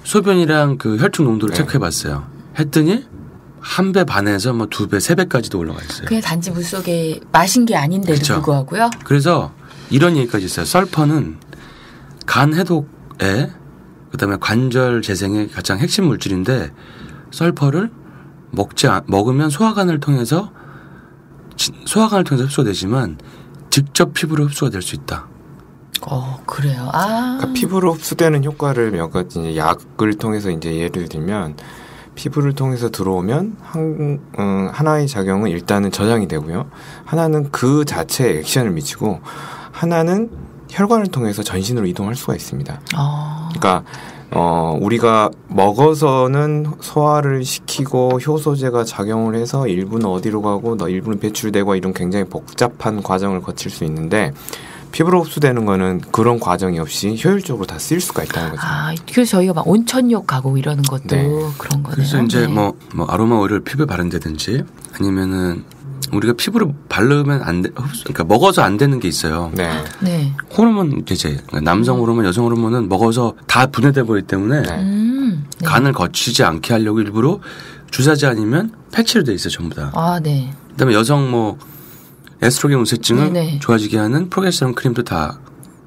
소변이랑 그 혈중 농도를 체크해봤어요. 했더니 1배 반에서 뭐 2배, 3배까지도 올라가 있어요. 그게 단지 물속에 마신 게 아닌데도 그쵸. 불구하고요. 그래서 이런 얘기까지 있어요. 설퍼는 간 해독에 그다음에 관절 재생의 가장 핵심 물질인데 설퍼를 먹으면 소화관을 통해서 흡수되지만 직접 피부로 흡수가 될 수 있다. 그래요. 그러니까 피부로 흡수되는 효과를 몇 가지 약을 통해서 이제 예를 들면 피부를 통해서 들어오면 하나의 작용은 일단은 저장이 되고요. 하나는 그 자체에 액션을 미치고 하나는 혈관을 통해서 전신으로 이동할 수가 있습니다. 그러니까 우리가 먹어서는 소화를 시키고 효소제가 작용을 해서 일부는 어디로 가고 일부는 배출되고 이런 굉장히 복잡한 과정을 거칠 수 있는데 피부로 흡수되는 거는 그런 과정이 없이 효율적으로 다 쓰일 수가 있다는 거죠. 그래서 저희가 막 온천욕 가고 이러는 것도 네. 그런 거네요. 그래서 이제 뭐 아로마 오일을 피부에 바른다든지 아니면은 우리가 피부를 바르면 안 돼, 그러니까 먹어서 안 되는 게 있어요. 네. 네. 호르몬 제제, 그러니까 남성 호르몬, 여성 호르몬은 먹어서 다 분해돼 버리기 때문에 네. 간을 거치지 않게 하려고 일부러 주사제 아니면 패치로 돼 있어요, 전부 다. 네. 그다음에 여성 에스트로겐 우세증을 네네. 좋아지게 하는 프로게스테론 크림도 다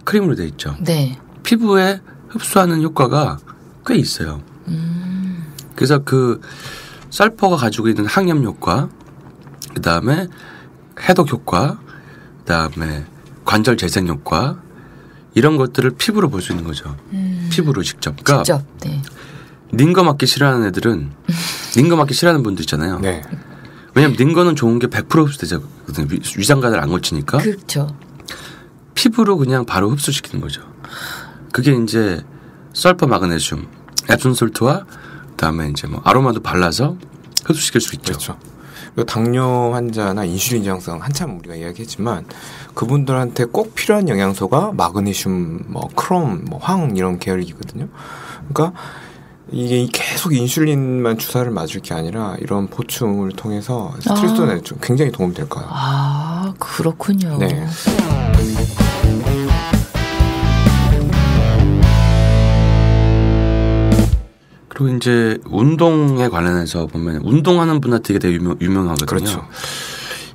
크림으로 돼 있죠. 네. 피부에 흡수하는 효과가 꽤 있어요. 그래서 그 설퍼가 가지고 있는 항염 효과, 그 다음에 해독 효과, 그 다음에 관절 재생 효과 이런 것들을 피부로 볼 수 있는 거죠. 피부로 직접. 그러니까 직접. 네. 링거 맞기 싫어하는 애들은 링거 맞기 싫어하는 분들 있잖아요. 네. 왜냐하면 링거는 좋은 게 100% 흡수되거든요. 위장관을 안 거치니까. 그렇죠. 피부로 그냥 바로 흡수시키는 거죠. 그게 이제 설퍼 마그네슘, 앱som 솔트와 그다음에 이제 아로마도 발라서 흡수시킬 수 있죠. 그렇죠. 당뇨 환자나 인슐린 저항성 한참 우리가 이야기했지만 그분들한테 꼭 필요한 영양소가 마그네슘, 크롬, 황 이런 계열이거든요. 그러니까 이게 계속 인슐린만 주사를 맞을 게 아니라 이런 보충을 통해서 스트레스도 내죠. 굉장히 도움이 될 거예요. 그렇군요. 네. 그리고 이제 운동에 관련해서 보면 운동하는 분한테 이게 되게 유명하거든요. 그렇죠.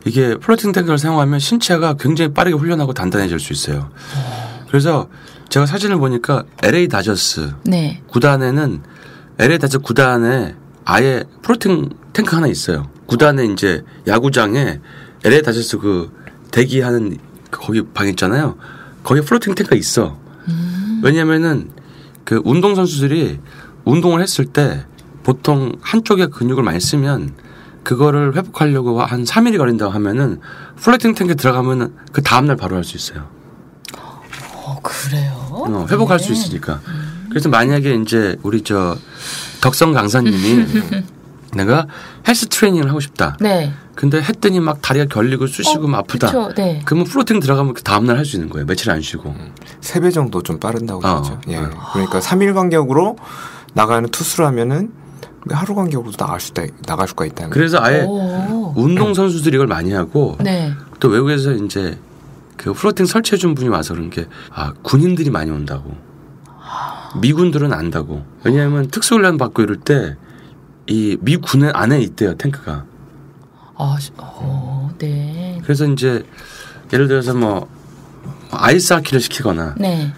이게 플로팅 탱크를 사용하면 신체가 굉장히 빠르게 훈련하고 단단해질 수 있어요. 그래서 제가 사진을 보니까 LA 다저스 네. 구단에는 LA 다저스 구단에 아예 플로팅 탱크 하나 있어요. 구단에 이제 야구장에 LA 다저스 그 대기하는 거기 방 있잖아요. 거기 플로팅 탱크가 있어. 왜냐면은 그 운동 선수들이 운동을 했을 때 보통 한쪽의 근육을 많이 쓰면 그거를 회복하려고 한 3일이 걸린다고 하면은 플로팅 탱크에 들어가면은 그 다음날 바로 할 수 있어요. 그래요? 회복할 수 있으니까. 그래서 만약에 이제 우리 덕성 강사님이 내가 헬스 트레이닝을 하고 싶다. 네. 근데 했더니 막 다리가 결리고 쑤시고 막 아프다. 그쵸, 네. 그러면 플로팅 들어가면 그 다음날 할 수 있는 거예요. 며칠 안 쉬고. 3배 정도 좀 빠른다고 그러죠. 예. 그러니까 3일 간격으로 나가는 투수를 하면은 하루 간격으로 나갈 수가 있다는. 그래서 아예 운동 선수들이 이걸 많이 하고 네. 또 외국에서 이제 그 플로팅 설치해 준 분이 와서 그런 게 군인들이 많이 온다고. 미군들은 안다고. 왜냐하면 특수훈련 받고 이럴 때 이 미군 안에 있대요, 탱크가. 네. 그래서 이제 예를 들어서 아이스하키를 시키거나 네.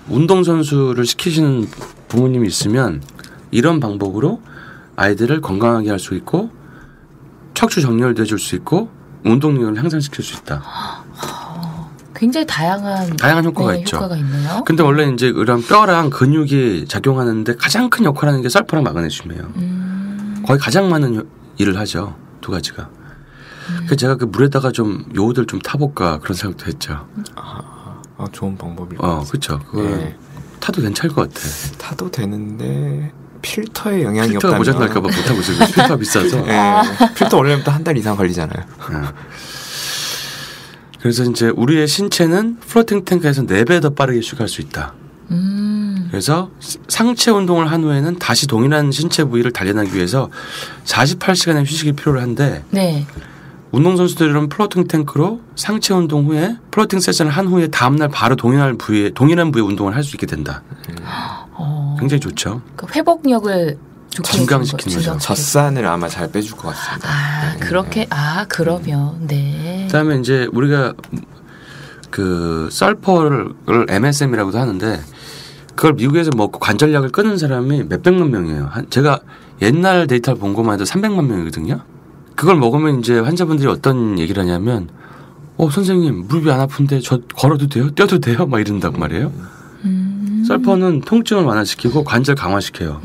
운동선수를 시키시는 부모님이 있으면 이런 방법으로 아이들을 건강하게 할 수 있고 척추 정렬도 해줄 수 있고 운동 능력을 향상시킬 수 있다. 굉장히 다양한 효과가 있죠. 효과가 있네요. 근데 원래 이제 이런 뼈랑 근육이 작용하는데 가장 큰 역할을 하는 게 설퍼랑 마그네슘이에요. 거의 가장 많은 일을 하죠. 두 가지가. 그래서 제가 그 물에다가 좀 요오드를 좀 타볼까 그런 생각도 했죠. 좋은 방법일 것 같아요. 그렇죠. 그걸 타도 괜찮을 것 같아. 타도 되는데 필터에 영향이 필터가 없다면. 모자랄까 봐 못하고 있어요. 필터가 비싸서. 필터 올리면 또 한 달 이상 걸리잖아요. 그래서 이제 우리의 신체는 플로팅 탱크에서 4배 더 빠르게 휴식할 수 있다. 그래서 상체 운동을 한 후에는 다시 동일한 신체 부위를 단련하기 위해서 48시간의 휴식이 필요로 한데 네. 운동선수들은 플로팅 탱크로 상체 운동 후에 플로팅 세션을 한 후에 다음날 바로 동일한 부위에 운동을 할 수 있게 된다. 굉장히 좋죠. 그 회복력을 증강시키는 거죠. 젖산을 아마 잘 빼줄 것 같습니다. 그렇게 그러면 네. 그다음에 이제 우리가 그 설퍼를 MSM이라고도 하는데 그걸 미국에서 먹고 관절약을 끊은 사람이 몇백만 명이에요. 제가 옛날 데이터를 본 것만 해도 300만 명이거든요. 그걸 먹으면 이제 환자분들이 어떤 얘기를 하냐면 선생님 무릎이 안 아픈데 저 걸어도 돼요? 뛰어도 돼요? 막 이런다고 말이에요. 설퍼는 통증을 완화시키고 관절 강화시켜요.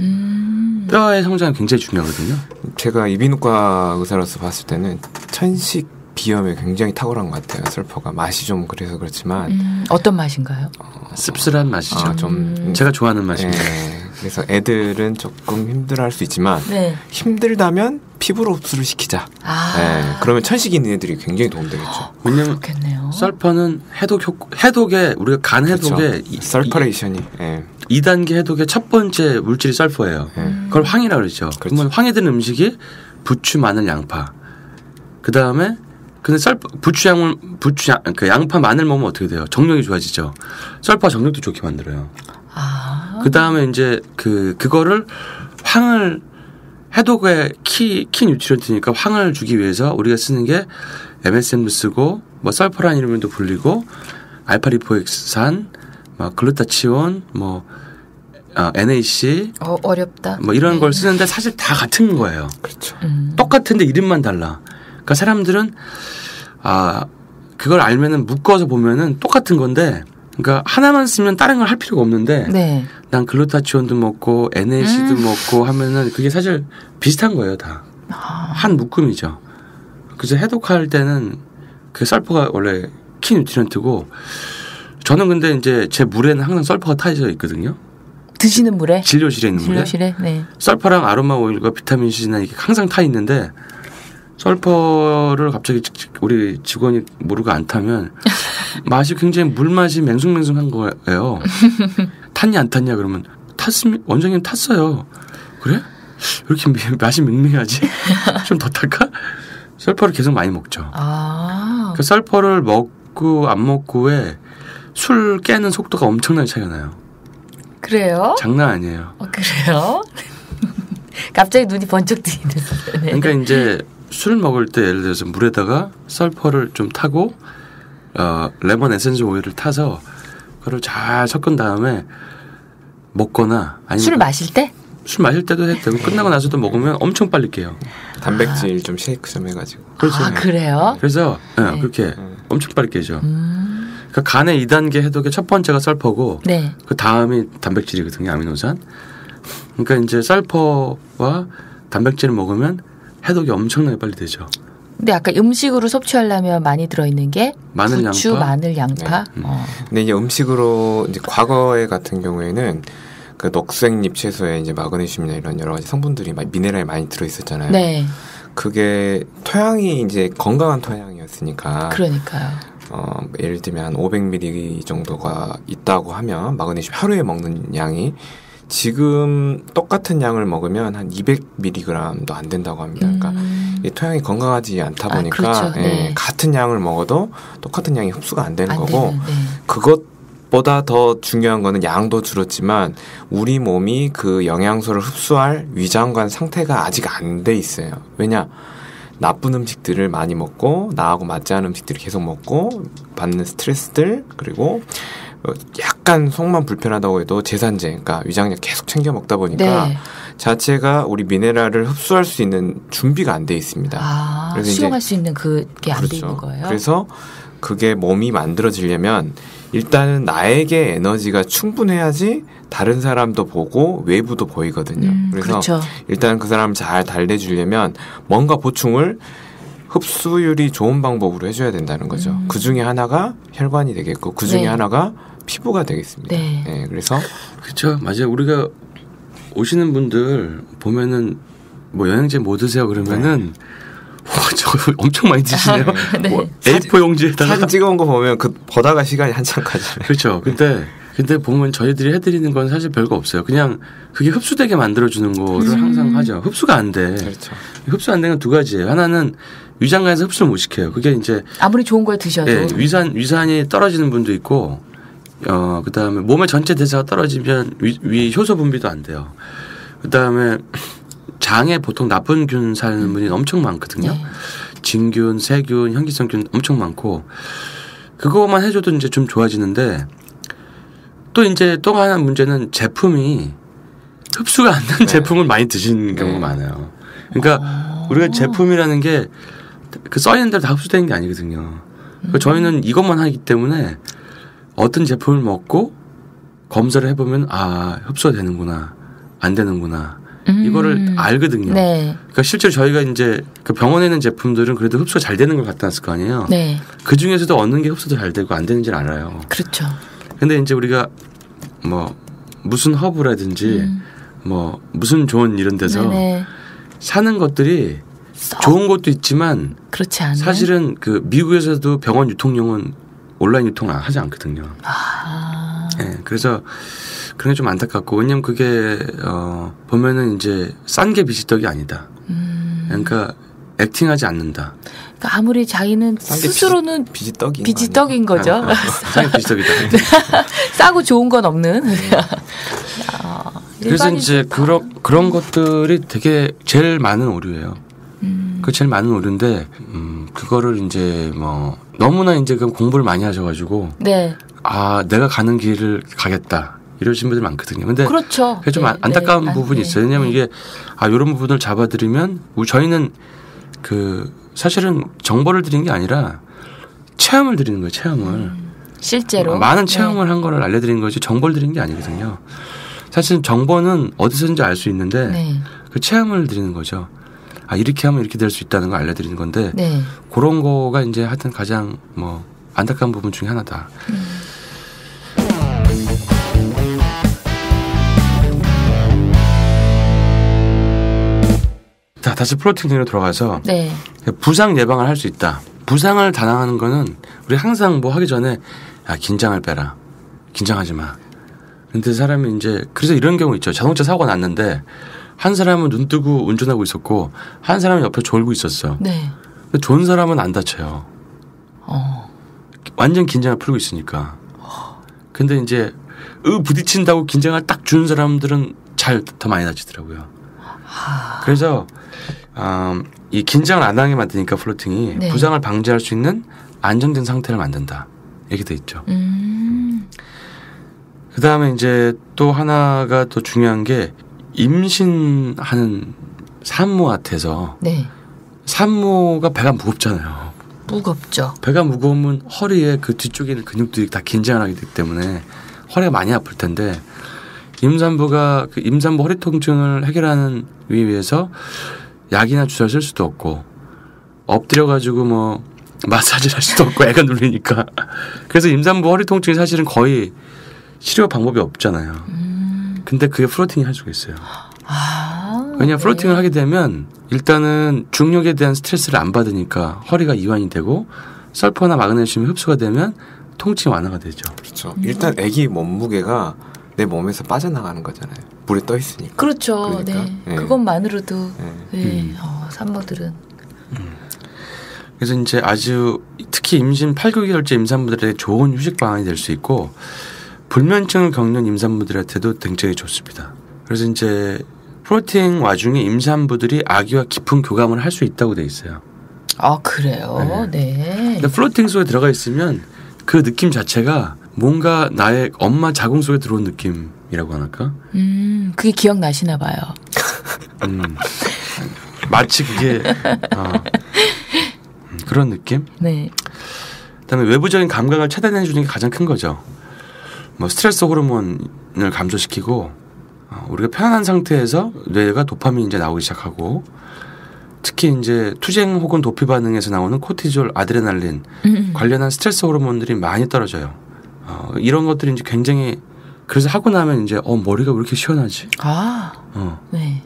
뼈의 성장이 굉장히 중요하거든요. 제가 이비인후과 의사로서 봤을 때는 천식 비염에 굉장히 탁월한 것 같아요. 설퍼가 맛이 좀 그래서 그렇지만 어떤 맛인가요? 씁쓸한 맛이죠. 좀 제가 좋아하는 맛입니다. 그래서 애들은 조금 힘들어할 수 있지만 힘들다면 피부로 흡수를 시키자. 그러면 천식이 있는 애들이 굉장히 도움되겠죠. 왜냐면 설퍼는 해독에 우리가 간 해독에 설퍼레이션이 2단계 해독의 첫 번째 물질이 설퍼예요. 그걸 황이라고 그러죠. 그러면 황이 든 음식이 부추, 마늘, 양파. 그 다음에 근데 그 양파, 마늘 먹으면 어떻게 돼요? 정력이 좋아지죠. 설퍼가 정력도 좋게 만들어요. 그 다음에 이제 그거를 황을 해독의 키 뉴트리언트니까 황을 주기 위해서 우리가 쓰는 게 MSM도 쓰고 뭐 설퍼라는 이름으로도 불리고 알파리포엑산, 뭐 글루타치온, 뭐 NAC, 어렵다. 뭐 이런 걸 쓰는데 사실 다 같은 거예요. 그렇죠. 똑같은데 이름만 달라. 그러니까 사람들은 그걸 알면은 묶어서 보면은 똑같은 건데, 그러니까 하나만 쓰면 다른 걸 할 필요가 없는데, 난 글루타치온도 먹고 NAC도 먹고 하면은 그게 사실 비슷한 거예요, 다. 한 묶음이죠. 그래서 해독할 때는 그 설퍼가 원래 키 뉴트리언트고, 저는 근데 이제 제 물에는 항상 설퍼가 타져 있거든요. 드시는 물에? 진료실에 있는 물에. 진료실에? 네. 설퍼랑 아로마 오일과 비타민 C나 이게 항상 타 있는데, 설퍼를 갑자기 우리 직원이 모르고 안 타면 맛이 굉장히 물맛이 맹숭맹숭한 거예요. 탔냐 안 탔냐 그러면 탔으면 원장님 탔어요. 그래? 왜 이렇게 맛이 밍밍하지? 좀 더 탈까? 설퍼를 계속 많이 먹죠. 그 설퍼를 먹고 안 먹고에 술 깨는 속도가 엄청나게 차이가 나요. 그래요? 장난 아니에요. 그래요? 갑자기 눈이 번쩍 뜨이는데. 그러니까 이제 술 먹을 때 예를 들어서 물에다가 설퍼를 좀 타고 레몬 에센스 오일을 타서 그걸 잘 섞은 다음에 먹거나 아니면 술 마실 때? 술 마실 때도 해도 되고 끝나고 나서도 먹으면 엄청 빨리 깨요. 단백질 좀 쉐이크 좀 해가지고. 그렇죠. 그래요? 그래서 그렇게 엄청 빨리 깨죠. 그러니까 간의 2단계 해독의 첫 번째가 설퍼고 그 다음이 단백질이거든요. 아미노산. 그러니까 이제 설퍼와 단백질을 먹으면 해독이 엄청나게 빨리 되죠. 근데 아까 음식으로 섭취하려면 많이 들어있는 게 마늘, 부추, 양파? 마늘, 양파. 근데 이제 음식으로 이제 과거에 같은 경우에는 그 녹색잎 채소에 이제 마그네슘이나 이런 여러 가지 성분들이 미네랄이 많이 들어 있었잖아요. 네. 그게 토양이 이제 건강한 토양이었으니까. 그러니까요. 예를 들면 한 500ml 정도가 있다고 하면 마그네슘 하루에 먹는 양이 지금 똑같은 양을 먹으면 한 200mg도 안 된다고 합니다. 그러니까 토양이 건강하지 않다 보니까 그렇죠. 네. 같은 양을 먹어도 똑같은 양이 흡수가 안 되는 거고 그것보다 더 중요한 거는 양도 줄었지만 우리 몸이 그 영양소를 흡수할 위장관 상태가 아직 안 돼 있어요. 왜냐? 나쁜 음식들을 많이 먹고 나하고 맞지 않은 음식들을 계속 먹고 받는 스트레스들 그리고 약간 속만 불편하다고 해도 제산제, 그러니까 위장약 계속 챙겨 먹다 보니까 자체가 우리 미네랄을 흡수할 수 있는 준비가 안 돼 있습니다. 그래서 수용할 수 있는 그게 안 돼 있는 거예요. 그래서 그게 몸이 만들어지려면 일단은 나에게 에너지가 충분해야지 다른 사람도 보고 외부도 보이거든요. 그래서 일단 그 사람을 잘 달래주려면 뭔가 보충을 흡수율이 좋은 방법으로 해줘야 된다는 거죠. 그 중에 하나가 혈관이 되겠고 그 중에 하나가 피부가 되겠습니다. 그래서 그렇죠, 맞아요. 우리가 오시는 분들 보면은 뭐 영양제 뭐 드세요 그러면은 저 엄청 많이 드시네요. 뭐 A4 용지에다가 사진 찍어온 거 보면 그 보다가 시간이 한참 가잖아요. 그렇죠. 근데 보면 저희들이 해드리는 건 사실 별거 없어요. 그냥 그게 흡수되게 만들어주는 거를 항상 하죠. 흡수가 안 돼. 그렇죠. 흡수 안 되는 건 두 가지예요. 하나는 위장관에서 흡수를 못 시켜요. 그게 이제 아무리 좋은 걸 드셔도 위산이 떨어지는 분도 있고, 그다음에 몸의 전체 대사가 떨어지면 위 효소 분비도 안 돼요. 그다음에 장에 보통 나쁜 균 사는 분이 엄청 많거든요. 진균, 세균, 현기성균 엄청 많고 그거만 해줘도 이제 좀 좋아지는데 또 이제 또 하나 문제는 제품이 흡수가 안 되는 제품을 많이 드시는 경우가 많아요. 그러니까 우리가 제품이라는 게 그 써 있는 대로 다 흡수되는 게 아니거든요. 저희는 이것만 하기 때문에 어떤 제품을 먹고 검사를 해보면 흡수가 되는구나 안 되는구나 이거를 알거든요. 네. 그러니까 실제로 저희가 이제 그 병원에 있는 제품들은 그래도 흡수가 잘 되는 걸 갖다 놨을 거 아니에요. 네. 그 중에서도 어느 게 흡수도 잘 되고 안 되는지를 알아요. 그렇죠. 근데 이제 우리가 뭐 무슨 허브라든지 뭐 무슨 좋은 이런 데서 네네. 사는 것들이 좋은 것도 있지만 그렇지 않아요. 사실은 그 미국에서도 병원 유통용은 온라인 유통을 하지 않거든요. 네, 그래서 그런 게 좀 안타깝고 왜냐면 그게 보면은 이제 싼 게 비지떡이 아니다. 그러니까 액팅하지 않는다. 그러니까 아무리 자기는 스스로는 비지떡인 거죠. 싸게 비지떡이다. 싸고 좋은 건 없는. 그래서 이제 그런 것들이 되게 제일 많은 오류예요. 그 제일 많은 오류인데 그거를 이제 뭐 너무나 이제 그 공부를 많이 하셔가지고 네. 내가 가는 길을 가겠다 이러신 분들 많거든요. 근데 그렇죠. 그게 좀 네. 안타까운 부분이 있어요. 왜냐하면 이게 이런 부분을 잡아드리면 저희는 그 사실은 정보를 드리는 게 아니라 체험을 드리는 거예요. 체험을 실제로 많은 체험을 한 거를 알려드리는 거지 정보를 드리는 게 아니거든요. 사실 정보는 어디서든지 알 수 있는데 그 체험을 드리는 거죠. 이렇게 하면 이렇게 될 수 있다는 걸 알려드리는 건데 그런 거가 이제 하여튼 가장 뭐 안타까운 부분 중에 하나다. 자, 다시 플로팅으로 돌아가서 부상 예방을 할 수 있다. 부상을 단항하는 거는 우리 항상 뭐 하기 전에 긴장을 빼라. 긴장하지 마. 근데 사람이 이제 그래서 이런 경우 있죠. 자동차 사고가 났는데 한 사람은 눈 뜨고 운전하고 있었고 한 사람은 옆에 졸고 있었어. 네. 근데 존 사람은 안 다쳐요. 완전 긴장을 풀고 있으니까. 근데 이제 부딪힌다고 긴장을 딱 주는 사람들은 더 많이 다치더라고요. 그래서 이 긴장을 안 하게 만드니까 플로팅이 부상을 방지할 수 있는 안정된 상태를 만든다. 이렇게 돼 있죠. 그다음에 이제 또 하나가 더 중요한 게 임신하는 산모한테서 산모가 배가 무겁잖아요. 무겁죠. 배가 무거우면 허리에 그 뒤쪽에 있는 근육들이 다 긴장을 하게 되기 때문에 허리가 많이 아플 텐데 임산부가 그 임산부 허리 통증을 해결하는 위해서 약이나 주사를 쓸 수도 없고 엎드려 가지고 뭐 마사지를 할 수도 없고 애가 눌리니까 그래서 임산부 허리 통증이 사실은 거의 치료 방법이 없잖아요. 근데 그게 플로팅이 할 수가 있어요. 왜냐하면 플로팅을 하게 되면 일단은 중력에 대한 스트레스를 안 받으니까 허리가 이완이 되고 설포나 마그네슘이 흡수가 되면 통증 완화가 되죠. 그렇죠. 일단 아기 몸무게가 내 몸에서 빠져나가는 거잖아요. 물에 떠 있으니까. 그렇죠. 그러니까? 그것만으로도 산모들은. 그래서 이제 아주 특히 임신 8-9개월째 임산부들에게 좋은 휴식 방안이 될 수 있고 불면증을 겪는 임산부들한테도 굉장히 좋습니다. 그래서 이제 플로팅 와중에 임산부들이 아기와 깊은 교감을 할 수 있다고 돼 있어요. 그래요? 네. 플로팅 속에 들어가 있으면 그 느낌 자체가 뭔가 나의 엄마 자궁 속에 들어온 느낌이라고 하나까? 그게 기억나시나 봐요. 마치 그게 그런 느낌? 네. 그다음에 외부적인 감각을 차단해 주는 게 가장 큰 거죠. 뭐 스트레스 호르몬을 감소시키고 우리가 편안한 상태에서 뇌가 도파민이 이제 나오기 시작하고 특히 이제 투쟁 혹은 도피 반응에서 나오는 코티졸, 아드레날린 관련한 스트레스 호르몬들이 많이 떨어져요. 이런 것들이 이제 굉장히 그래서 하고 나면 이제 머리가 왜 이렇게 시원하지? 네.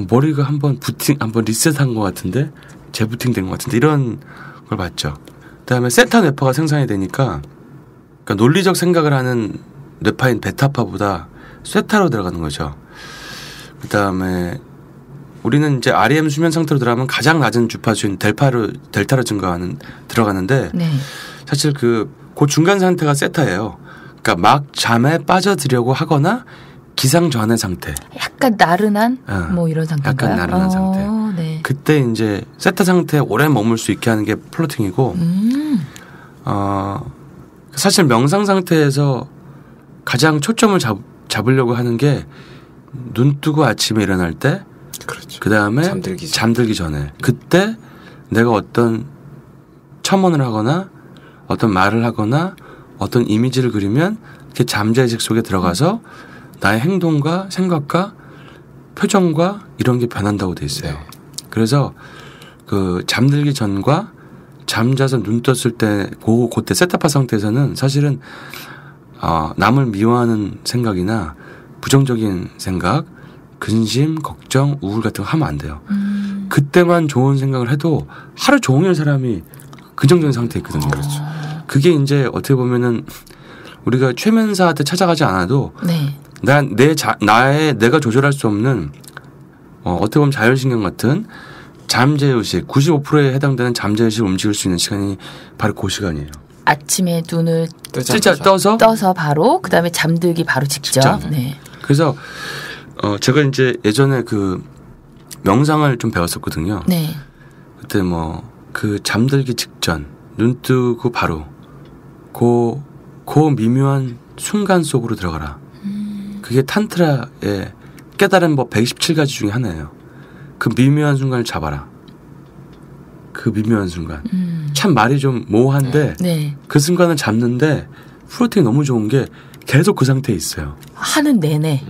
머리가 한번 리셋한 것 같은데 재부팅된 것 같은데 이런 걸 봤죠. 그다음에 세타 뇌파가 생산이 되니까 그러니까 논리적 생각을 하는 뇌파인 베타파보다 쇠타로 들어가는 거죠. 그다음에 우리는 이제 REM 수면 상태로 들어가면 가장 낮은 주파수인 델타로 들어가는데 사실 그 중간 상태가 세타예요. 그러니까 막 잠에 빠져들려고 하거나 기상 전의 상태. 약간 나른한 뭐 이런 상태인가요? 약간 나른한 상태. 네. 그때 이제 세타 상태에 오래 머물 수 있게 하는 게 플로팅이고 사실 명상 상태에서 가장 초점을 잡으려고 하는 게 눈 뜨고 아침에 일어날 때 그렇죠. 그다음에 잠들기 전에 그때 내가 어떤 첨언을 하거나 어떤 말을 하거나 어떤 이미지를 그리면 그 잠재의식 속에 들어가서 나의 행동과 생각과 표정과 이런 게 변한다고 돼 있어요. 네. 그래서 그 잠들기 전과 잠자서 눈 떴을 때 그때 세타파 상태에서는 사실은 남을 미워하는 생각이나 부정적인 생각, 근심, 걱정, 우울 같은 거 하면 안 돼요. 그때만 좋은 생각을 해도 하루 종일 사람이 긍정적인 상태에 있거든요. 그렇죠. 그게 이제 어떻게 보면은 우리가 최면사한테 찾아가지 않아도 네. 내가 조절할 수 없는 어떻게 보면 자율신경 같은 잠재의식 95%에 해당되는 잠재의식을 움직일 수 있는 시간이 바로 그 시간이에요. 아침에 눈을 떠서 바로 그다음에 잠들기 바로 직전. 네. 그래서 제가 이제 예전에 그 명상을 좀 배웠었거든요. 네. 그때 뭐 그 잠들기 직전 눈 뜨고 바로 그 미묘한 순간 속으로 들어가라. 그게 탄트라의 깨달은 법 127가지 중에 하나예요. 그 미묘한 순간을 잡아라. 그 미묘한 순간. 참 말이 좀 모호한데 네. 그 순간을 잡는데 플로팅이 너무 좋은 게 계속 그 상태에 있어요. 하는 내내.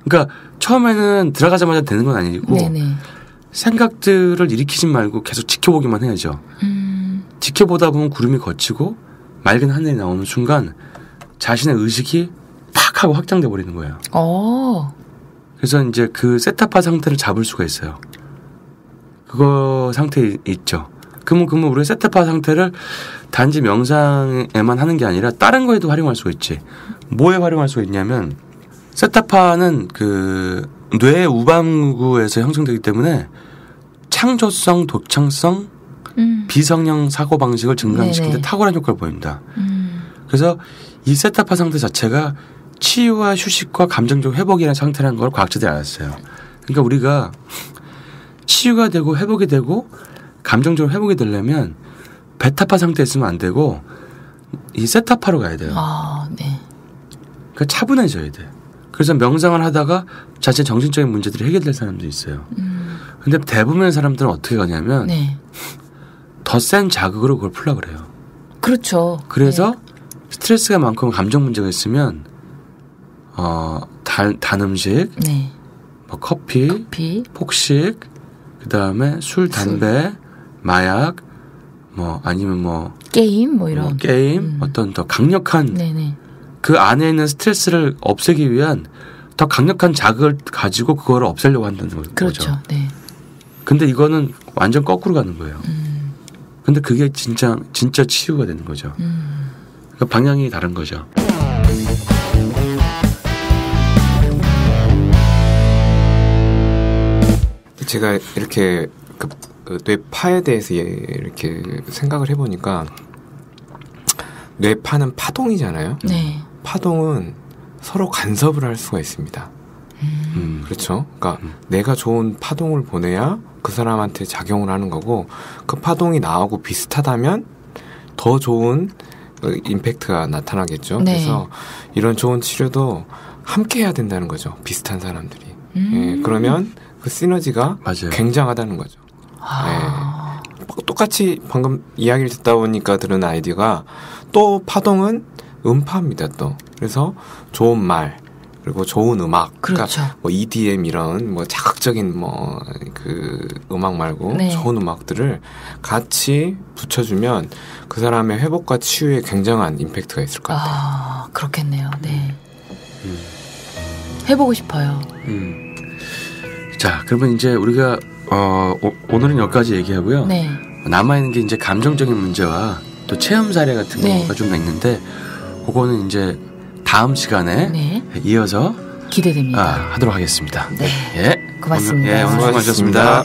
그러니까 처음에는 들어가자마자 되는 건 아니고 네네. 생각들을 일으키지 말고 계속 지켜보기만 해야죠. 지켜보다 보면 구름이 걷히고 맑은 하늘이 나오는 순간 자신의 의식이 팍 하고 확장돼 버리는 거예요. 그래서 이제 그 세타파 상태를 잡을 수가 있어요. 그거 상태에 있죠. 그러면 우리가 세타파 상태를 단지 명상에만 하는 게 아니라 다른 거에도 활용할 수가 있지. 뭐에 활용할 수가 있냐면 세타파는 그 뇌 우방구에서 형성되기 때문에 창조성, 독창성, 비성형 사고방식을 증강시키는 데 탁월한 효과를 보입니다. 그래서 이 세타파 상태 자체가 치유와 휴식과 감정적 회복이라는 상태라는 걸 과학자들이 알았어요. 그러니까 우리가 치유가 되고 회복이 되고 감정적으로 회복이 되려면 베타파 상태에 있으면 안 되고 이 세타파로 가야 돼요. 네. 그러니까 차분해져야 돼. 그래서 명상을 하다가 자체 정신적인 문제들이 해결될 사람도 있어요. 근데 대부분의 사람들은 어떻게 가냐면 네. 더 센 자극으로 그걸 풀려고 그래요. 그렇죠. 그래서 네. 스트레스가 많고 감정 문제가 있으면 단 음식, 네. 뭐 커피, 폭식, 그다음에 술, 담배, 마약, 뭐 아니면 뭐 게임 뭐 이런 게임 어떤 더 강력한 네네. 그 안에 있는 스트레스를 없애기 위한 더 강력한 자극을 가지고 그거를 없애려고 한다는 거죠. 그렇죠. 네. 근데 이거는 완전 거꾸로 가는 거예요. 근데 그게 진짜 치유가 되는 거죠. 그러니까 방향이 다른 거죠. 제가 이렇게 그 뇌파에 대해서 이렇게 생각을 해보니까 뇌파는 파동이잖아요. 네. 파동은 서로 간섭을 할 수가 있습니다. 그렇죠. 그러니까 내가 좋은 파동을 보내야 그 사람한테 작용을 하는 거고 그 파동이 나하고 비슷하다면 더 좋은 임팩트가 나타나겠죠. 네. 그래서 이런 좋은 치료도 함께 해야 된다는 거죠. 비슷한 사람들이. 예, 그러면 그 시너지가 맞아요. 굉장하다는 거죠. 예. 똑같이 방금 이야기를 듣다 보니까 들은 아이디어가 또 파동은 음파입니다. 또 그래서 좋은 말 그리고 좋은 음악, 그렇죠. 그러니까 뭐 EDM 이런 뭐 자극적인 뭐 그 음악 말고 네. 좋은 음악들을 같이 붙여주면 그 사람의 회복과 치유에 굉장한 임팩트가 있을 것 같아요. 그렇겠네요. 네. 해보고 싶어요. 자, 그러면 이제 우리가 오늘은 여기까지 얘기하고요. 네. 남아있는 게 이제 감정적인 문제와 또 체험 사례 같은 네. 거가 좀 있는데 그거는 이제 다음 시간에 네. 이어서 기대됩니다. 하도록 하겠습니다. 네. 예. 고맙습니다. 오늘 수고하셨습니다.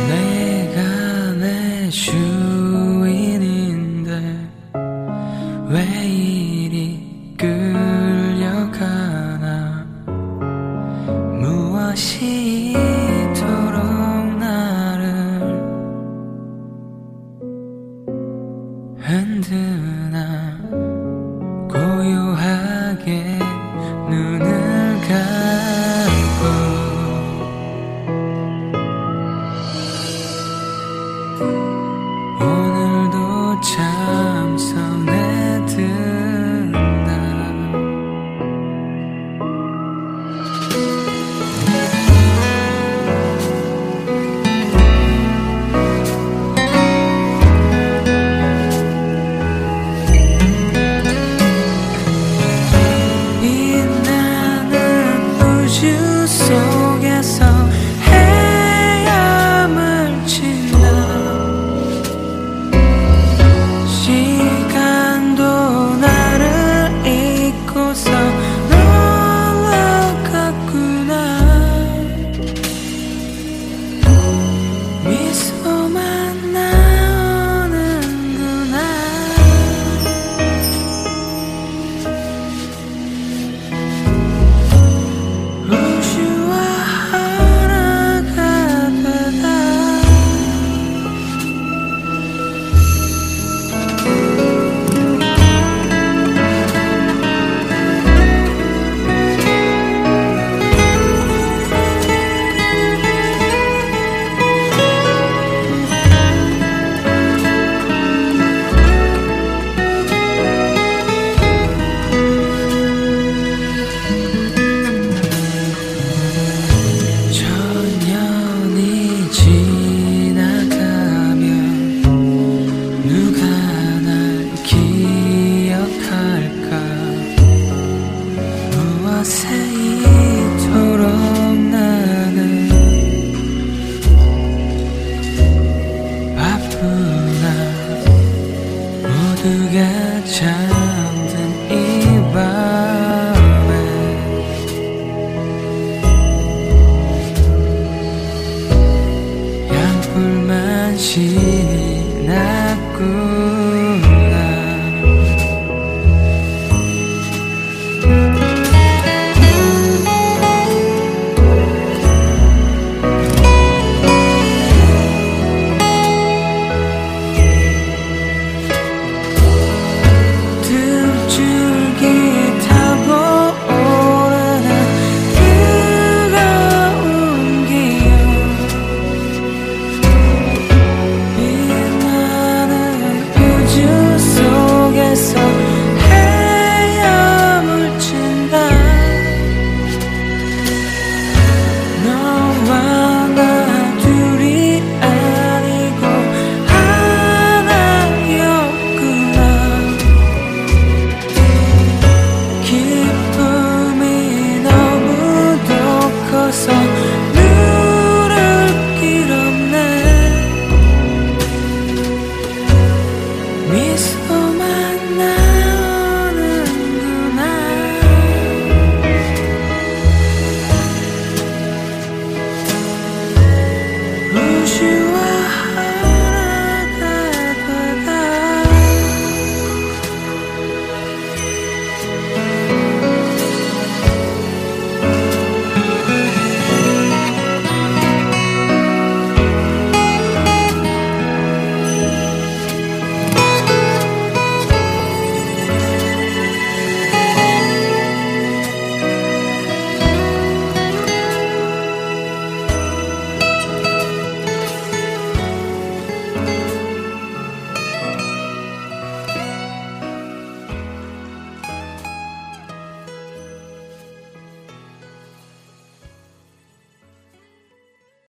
내가 내 주인인데 왜 이리 끌려가나 무엇이 이토록 나를 흔드나 고요하게 눈을 감고 오늘도 속